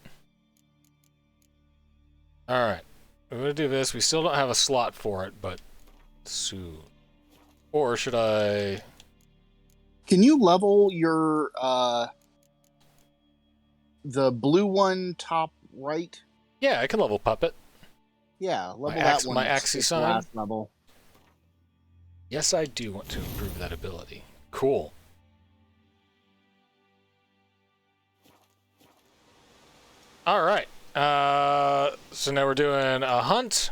Speaker 1: All right, we're gonna do this. We still don't have a slot for it, but soon. Or should I?
Speaker 2: Can you level your the blue one top right?
Speaker 1: Yeah, I can level Puppet.
Speaker 2: Yeah, level
Speaker 1: My
Speaker 2: that one.
Speaker 1: my
Speaker 2: It's
Speaker 1: Axie
Speaker 2: its
Speaker 1: sign.
Speaker 2: last level.
Speaker 1: Yes, I do want to improve that ability. Cool. All right. So now we're doing a hunt.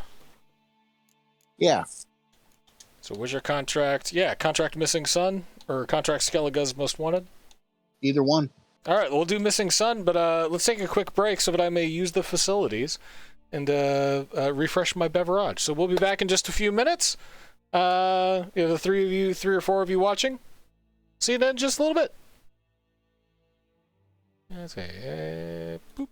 Speaker 2: Yeah.
Speaker 1: So what's your contract? Yeah, contract Missing Son or contract Skellige's Most Wanted.
Speaker 2: Either one.
Speaker 1: All right, we'll do Missing Son, but let's take a quick break so that I may use the facilities and refresh my beverage. So we'll be back in just a few minutes. The three or four of you watching. See you then in just a little bit. Okay. Boop.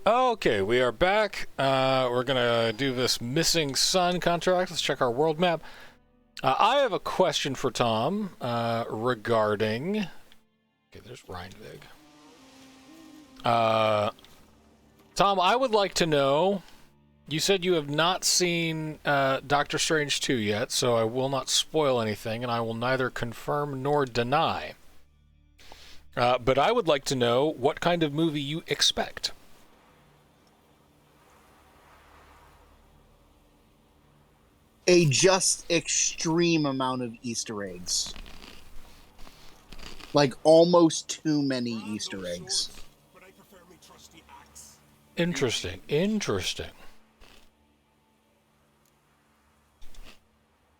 Speaker 1: Okay, we are back. We're gonna do this missing sun contract. Let's check our world map. I have a question for Tom regarding. Okay, there's Rheinvig. Tom, I would like to know. You said you have not seen Doctor Strange 2 yet, so I will not spoil anything, and I will neither confirm nor deny. But I would like to know what kind of movie you expect.
Speaker 2: A just extreme amount of Easter eggs. Like, almost too many Easter eggs.
Speaker 1: Interesting. Interesting.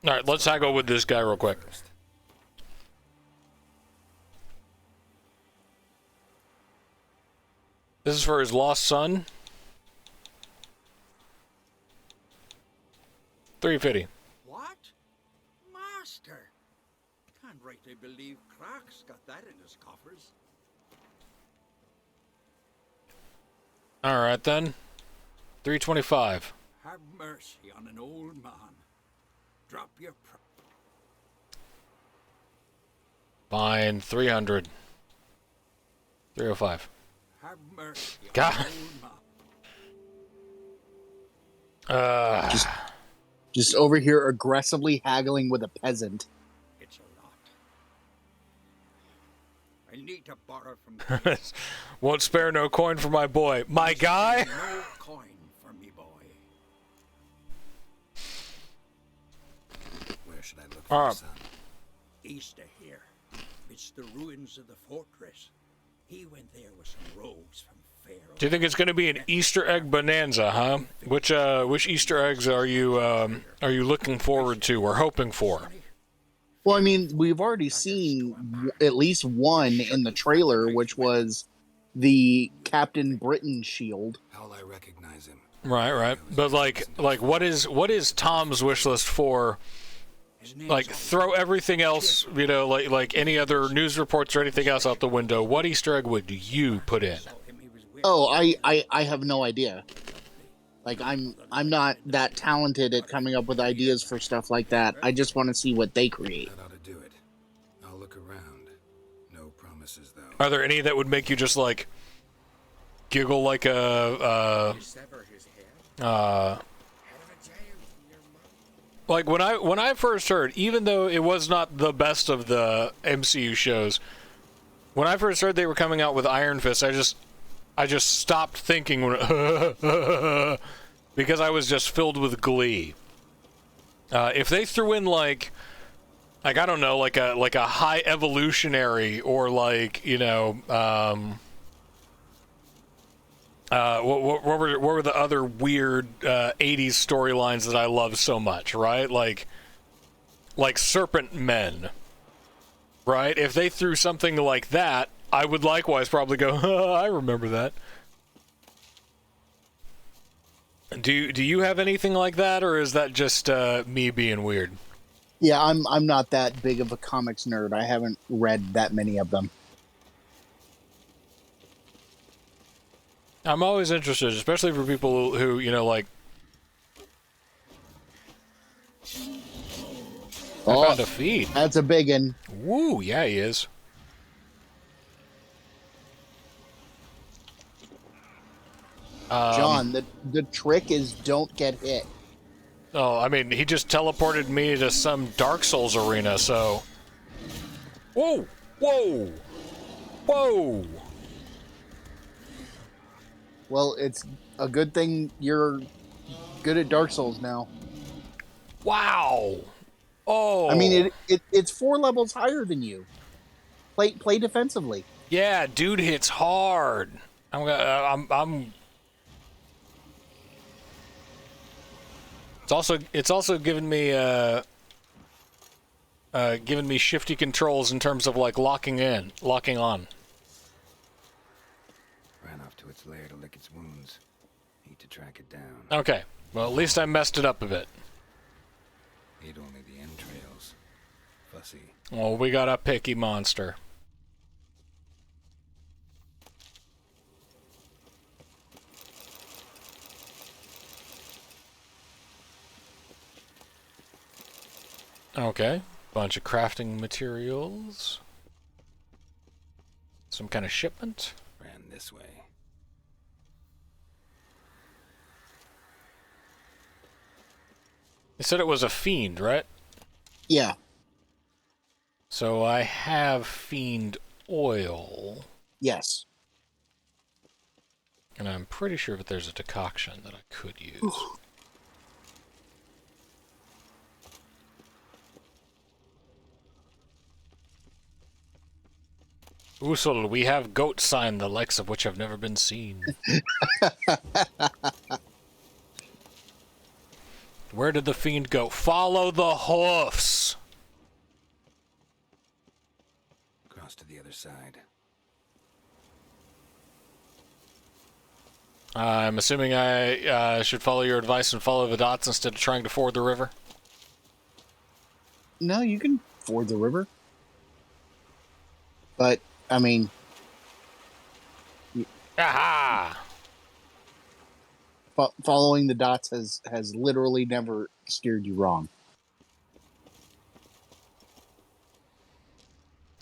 Speaker 1: All right, let's haggle with this guy real quick. This is for his lost son. 350.
Speaker 8: What? Master! Can't rightly believe Crach's got that in his coffers.
Speaker 1: All right then. 325.
Speaker 8: Have mercy on an old man. Drop your
Speaker 1: Fine. 300. 305.
Speaker 8: Have mercy on
Speaker 1: God.
Speaker 8: an old man.
Speaker 2: Just over here aggressively haggling with a peasant.
Speaker 8: It's a lot. I need to borrow from
Speaker 1: Won't spare no coin for my boy. My guy?
Speaker 8: No coin for me, boy.
Speaker 3: Where should I look for the sun?
Speaker 8: East of here. It's the ruins of the fortress. He went there with some rogues from Pharaoh.
Speaker 1: Do you think it's going to be an Easter egg bonanza, huh? Which Easter eggs are you looking forward to or hoping for?
Speaker 2: Well, I mean, we've already seen at least one in the trailer, which was the Captain Britain shield.
Speaker 3: How'll I recognize him?
Speaker 1: Right. But like what is Tom's wish list for? Like, throw everything else, like any other news reports or anything else out the window. What Easter egg would you put in?
Speaker 2: Oh, I have no idea. Like, I'm not that talented at coming up with ideas for stuff like that. I just want to see what they create.
Speaker 3: That ought to do it. I'll look around. No promises, though.
Speaker 1: Are there any that would make you just like giggle like like when I first heard, even though it was not the best of the MCU shows, when I first heard they were coming out with Iron Fist, I just stopped thinking when because I was just filled with glee. If they threw in like I don't know, like a high evolutionary or like what were the other weird 80s storylines that I love so much, right? Like Serpent Men, right? If they threw something like that, I would likewise probably go, I remember that. Do you have anything like that, or is that just me being weird?
Speaker 2: Yeah, I'm not that big of a comics nerd. I haven't read that many of them.
Speaker 1: I'm always interested, especially for people who, like... I found a feed.
Speaker 2: That's a big one.
Speaker 1: Woo, yeah, he is.
Speaker 2: John, the trick is don't get hit.
Speaker 1: Oh, I mean, he just teleported me to some Dark Souls arena, so... Whoa! Whoa! Whoa!
Speaker 2: Well, it's a good thing you're good at Dark Souls now.
Speaker 1: Wow! Oh!
Speaker 2: I mean, it's 4 levels higher than you. Play defensively.
Speaker 1: Yeah, dude hits hard. I'm It's also given me shifty controls in terms of like locking on.
Speaker 3: Ran off to its lair to lick its wounds. Need to track it down.
Speaker 1: Okay, well at least I messed it up a bit.
Speaker 3: Ate only the entrails. Fussy.
Speaker 1: Well, we got a picky monster. Okay. Bunch of crafting materials. Some kind of shipment.
Speaker 3: Ran this way.
Speaker 1: You said it was a fiend, right?
Speaker 2: Yeah.
Speaker 1: So I have fiend oil.
Speaker 2: Yes.
Speaker 1: And I'm pretty sure that there's a decoction that I could use. Usul, we have goat sign, the likes of which have never been seen. Where did the fiend go? Follow the hoofs!
Speaker 3: Cross to the other side.
Speaker 1: I'm assuming I should follow your advice and follow the dots instead of trying to ford the river?
Speaker 2: No, you can ford the river. But, I mean...
Speaker 1: Aha!
Speaker 2: Following the dots has literally never steered you wrong.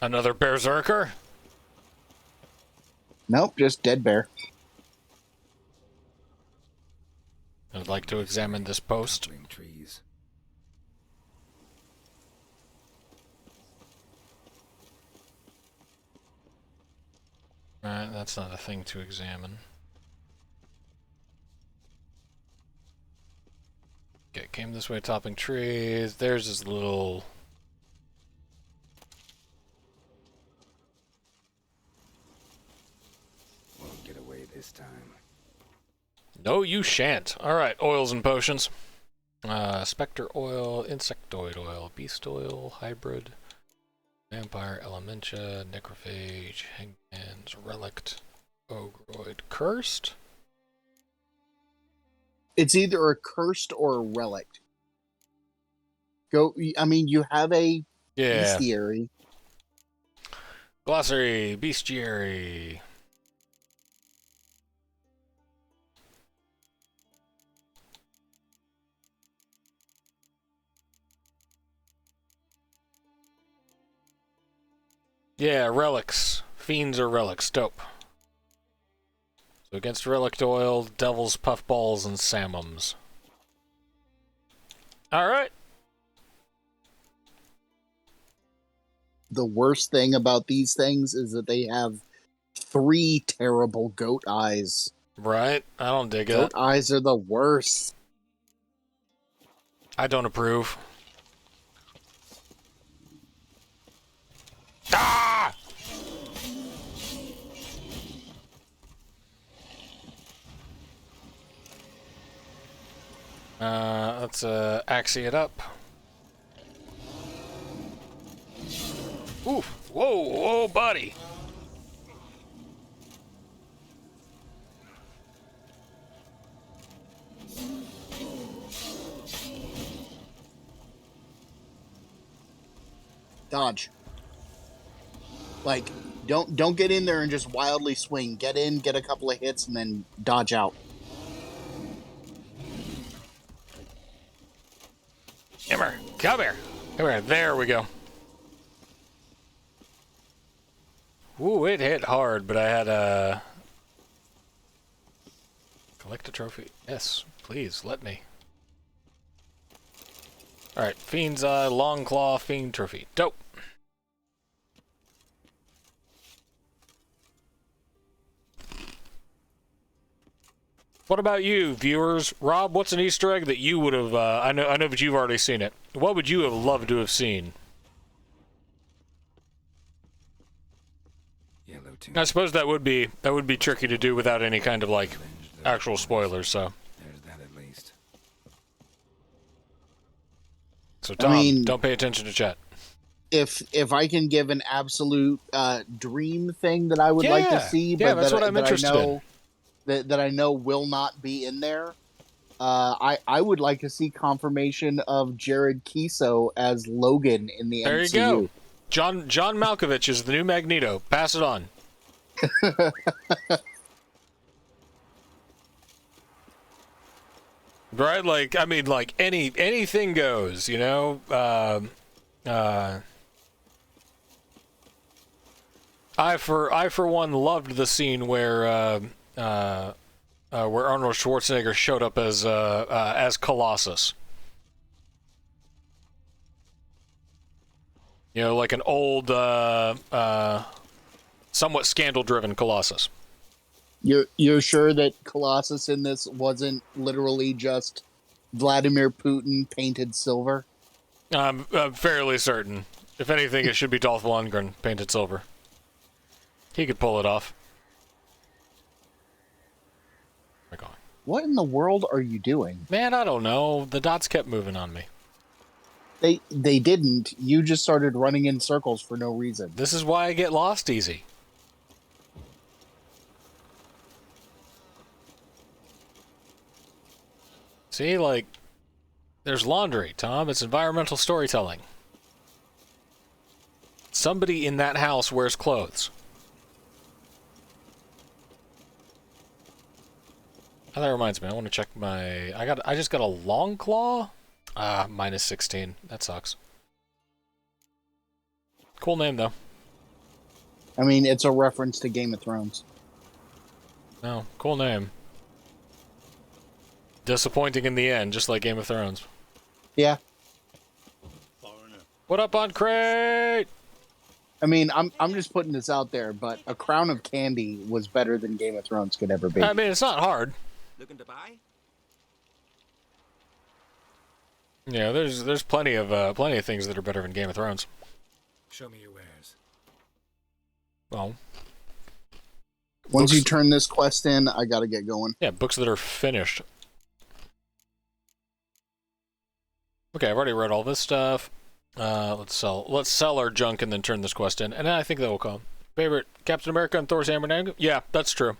Speaker 1: Another berserker?
Speaker 2: Nope, just dead bear.
Speaker 1: I'd like to examine this post.
Speaker 3: Trees.
Speaker 1: Alright, that's not a thing to examine. Okay, came this way, topping trees. There's this little...
Speaker 3: Won't get away this time.
Speaker 1: No, you shan't. Alright, oils and potions. Spectre oil, insectoid oil, beast oil, hybrid, vampire, elementia, necrophage, hangman's relict, ogroid, cursed?
Speaker 2: It's either a cursed or a relic. I mean, you have a bestiary.
Speaker 1: Glossary, bestiary. Yeah, relics. Fiends are relics. Dope. So against relic oil, devil's puffballs, and samums. Alright.
Speaker 2: The worst thing about these things is that they have 3 terrible goat eyes.
Speaker 1: Right? I don't dig
Speaker 2: Goat
Speaker 1: it.
Speaker 2: eyes are the worst.
Speaker 1: I don't approve. Ah! Let's axie it up. Oof! Whoa! Whoa, buddy!
Speaker 2: Dodge. Like, don't get in there and just wildly swing. Get in, get a couple of hits, and then dodge out.
Speaker 1: Come here. Come here. Come here. There we go. Ooh, it hit hard, but I had a... Collect a trophy. Yes, please, let me. Alright, Fiend's Eye, Long Claw, Fiend Trophy. Dope. What about you, viewers? Rob, what's an Easter egg that you would have, I know that you've already seen it. What would you have loved to have seen?
Speaker 3: Yellow too.
Speaker 1: I suppose that would be tricky to do without any kind of, like, actual spoilers, so.
Speaker 3: There's that at least.
Speaker 1: So, Tom, don't pay attention to chat.
Speaker 2: If I can give an absolute dream thing that I would like to see, but
Speaker 1: that's what I'm interested in.
Speaker 2: That I know will not be in there, I would like to see confirmation of Jared Kiso as Logan in the MCU.
Speaker 1: There you go. John Malkovich is the new Magneto. Pass it on. Right? Like, I mean, like anything goes, you know? I for one loved the scene where Arnold Schwarzenegger showed up as Colossus. You know, like an old, somewhat scandal-driven Colossus.
Speaker 2: You're sure that Colossus in this wasn't literally just Vladimir Putin painted silver?
Speaker 1: I'm fairly certain. If anything, it should be Dolph Lundgren painted silver. He could pull it off. Where am I going?
Speaker 2: What in the world are you doing?
Speaker 1: Man, I don't know. The dots kept moving on me.
Speaker 2: They didn't. You just started running in circles for no reason.
Speaker 1: This is why I get lost easy. See, like, there's laundry, Tom. It's environmental storytelling. Somebody in that house wears clothes. Oh, that reminds me. I want to check my... I just got a long claw. Minus 16. That sucks. Cool name, though.
Speaker 2: I mean, it's a reference to Game of Thrones.
Speaker 1: No, cool name. Disappointing in the end, just like Game of Thrones.
Speaker 2: Yeah.
Speaker 1: What up on crate?
Speaker 2: I mean, I'm just putting this out there, but A Crown of Candy was better than Game of Thrones could ever be.
Speaker 1: I mean, it's not hard.
Speaker 5: Looking to buy?
Speaker 1: Yeah, there's plenty of things that are better than Game of Thrones.
Speaker 3: Show me your wares.
Speaker 1: Well,
Speaker 2: once you turn this quest in, I gotta get going.
Speaker 1: Yeah, books that are finished. Okay, I've already read all this stuff. Let's sell our junk and then turn this quest in, and I think that will come. Favorite Captain America and Thor's hammer and anvil? Yeah, that's true.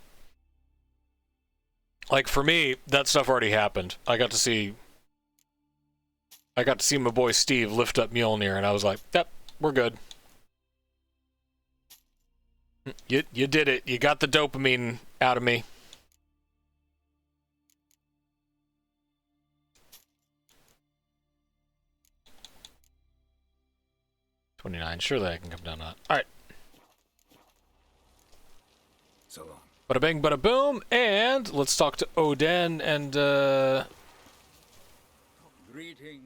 Speaker 1: Like for me, that stuff already happened. I got to see my boy Steve lift up Mjolnir, and I was like, "Yep, we're good." You did it. You got the dopamine out of me. $29. Surely I can come down that. All right.
Speaker 3: So long.
Speaker 1: Bada bing, bada boom, and let's talk to Odin and
Speaker 8: Greetings.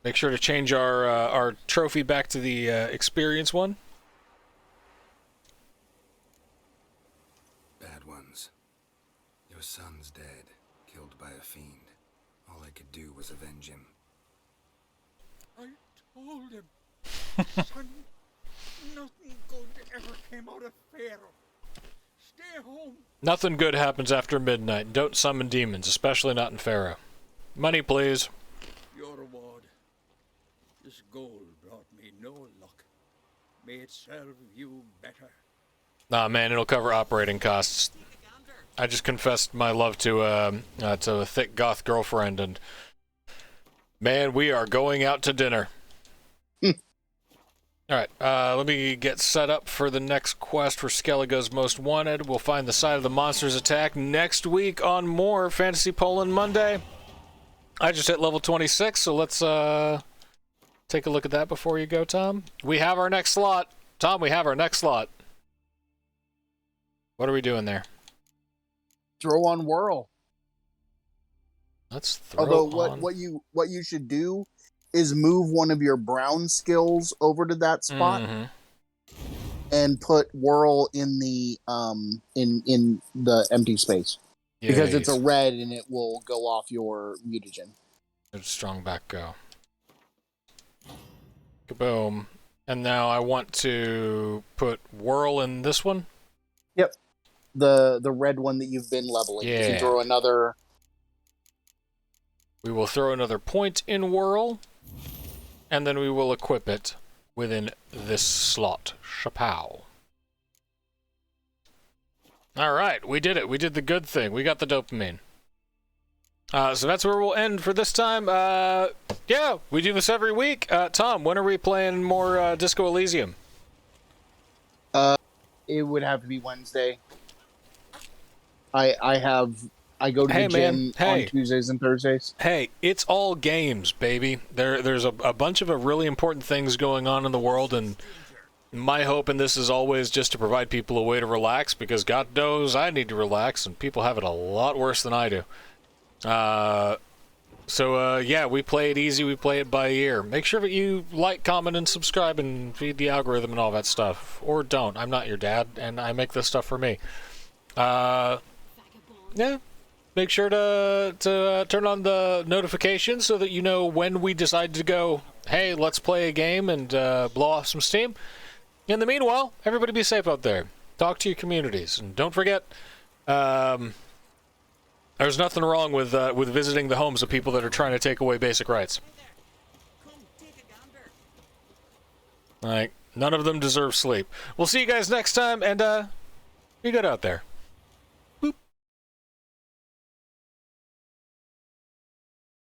Speaker 1: make sure to change our trophy back to the experience one.
Speaker 3: Bad ones. Your son's dead, killed by a fiend. All I could do was avenge him.
Speaker 11: I told him, son, nothing good ever came out of Pharaoh. Stay home.
Speaker 1: Nothing good happens after midnight. Don't summon demons, especially not in Pharaoh. Money, please.
Speaker 8: Your reward. This gold brought me no luck. May it serve you better.
Speaker 1: Nah, man, it'll cover operating costs. I just confessed my love to a thick goth girlfriend, and man, we are going out to dinner. All right, let me get set up for the next quest for Skellige's Most Wanted. We'll find the site of the monsters attack next week on more Fantasy Poland Monday. I just hit level 26, so let's take a look at that before you go, Tom. We have our next slot. Tom, we have our next slot. What are we doing there?
Speaker 2: Throw on Whirl.
Speaker 1: Let's throw
Speaker 2: Although
Speaker 1: on.
Speaker 2: what you should do is move one of your brown skills over to that spot and put Whirl in the in the empty space. Because it's a red and it will go off your mutagen.
Speaker 1: There's a strong back go. Kaboom. And now I want to put Whirl in this one?
Speaker 2: Yep. The red one that you've been leveling.
Speaker 1: Yeah.
Speaker 2: You can throw another.
Speaker 1: We will throw another point in Whirl, and then we will equip it within this slot. Chapow. Alright, we did it. We did the good thing. We got the dopamine. So that's where we'll end for this time. Yeah, we do this every week. Tom, when are we playing more Disco Elysium?
Speaker 2: It would have to be Wednesday. I have I go to the gym on Tuesdays and Thursdays.
Speaker 1: Hey, it's all games, baby. There's a bunch of really important things going on in the world, and my hope in this is always just to provide people a way to relax, because God knows I need to relax, and people have it a lot worse than I do. Yeah, we play it easy, we play it by ear. Make sure that you like, comment, and subscribe, and feed the algorithm and all that stuff. Or don't. I'm not your dad, and I make this stuff for me. Yeah. Make sure to turn on the notifications so that you know when we decide to go, hey, let's play a game and blow off some steam. In the meanwhile, everybody be safe out there. Talk to your communities. And don't forget, there's nothing wrong with visiting the homes of people that are trying to take away basic rights. Like, none of them deserve sleep. We'll see you guys next time, and be good out there.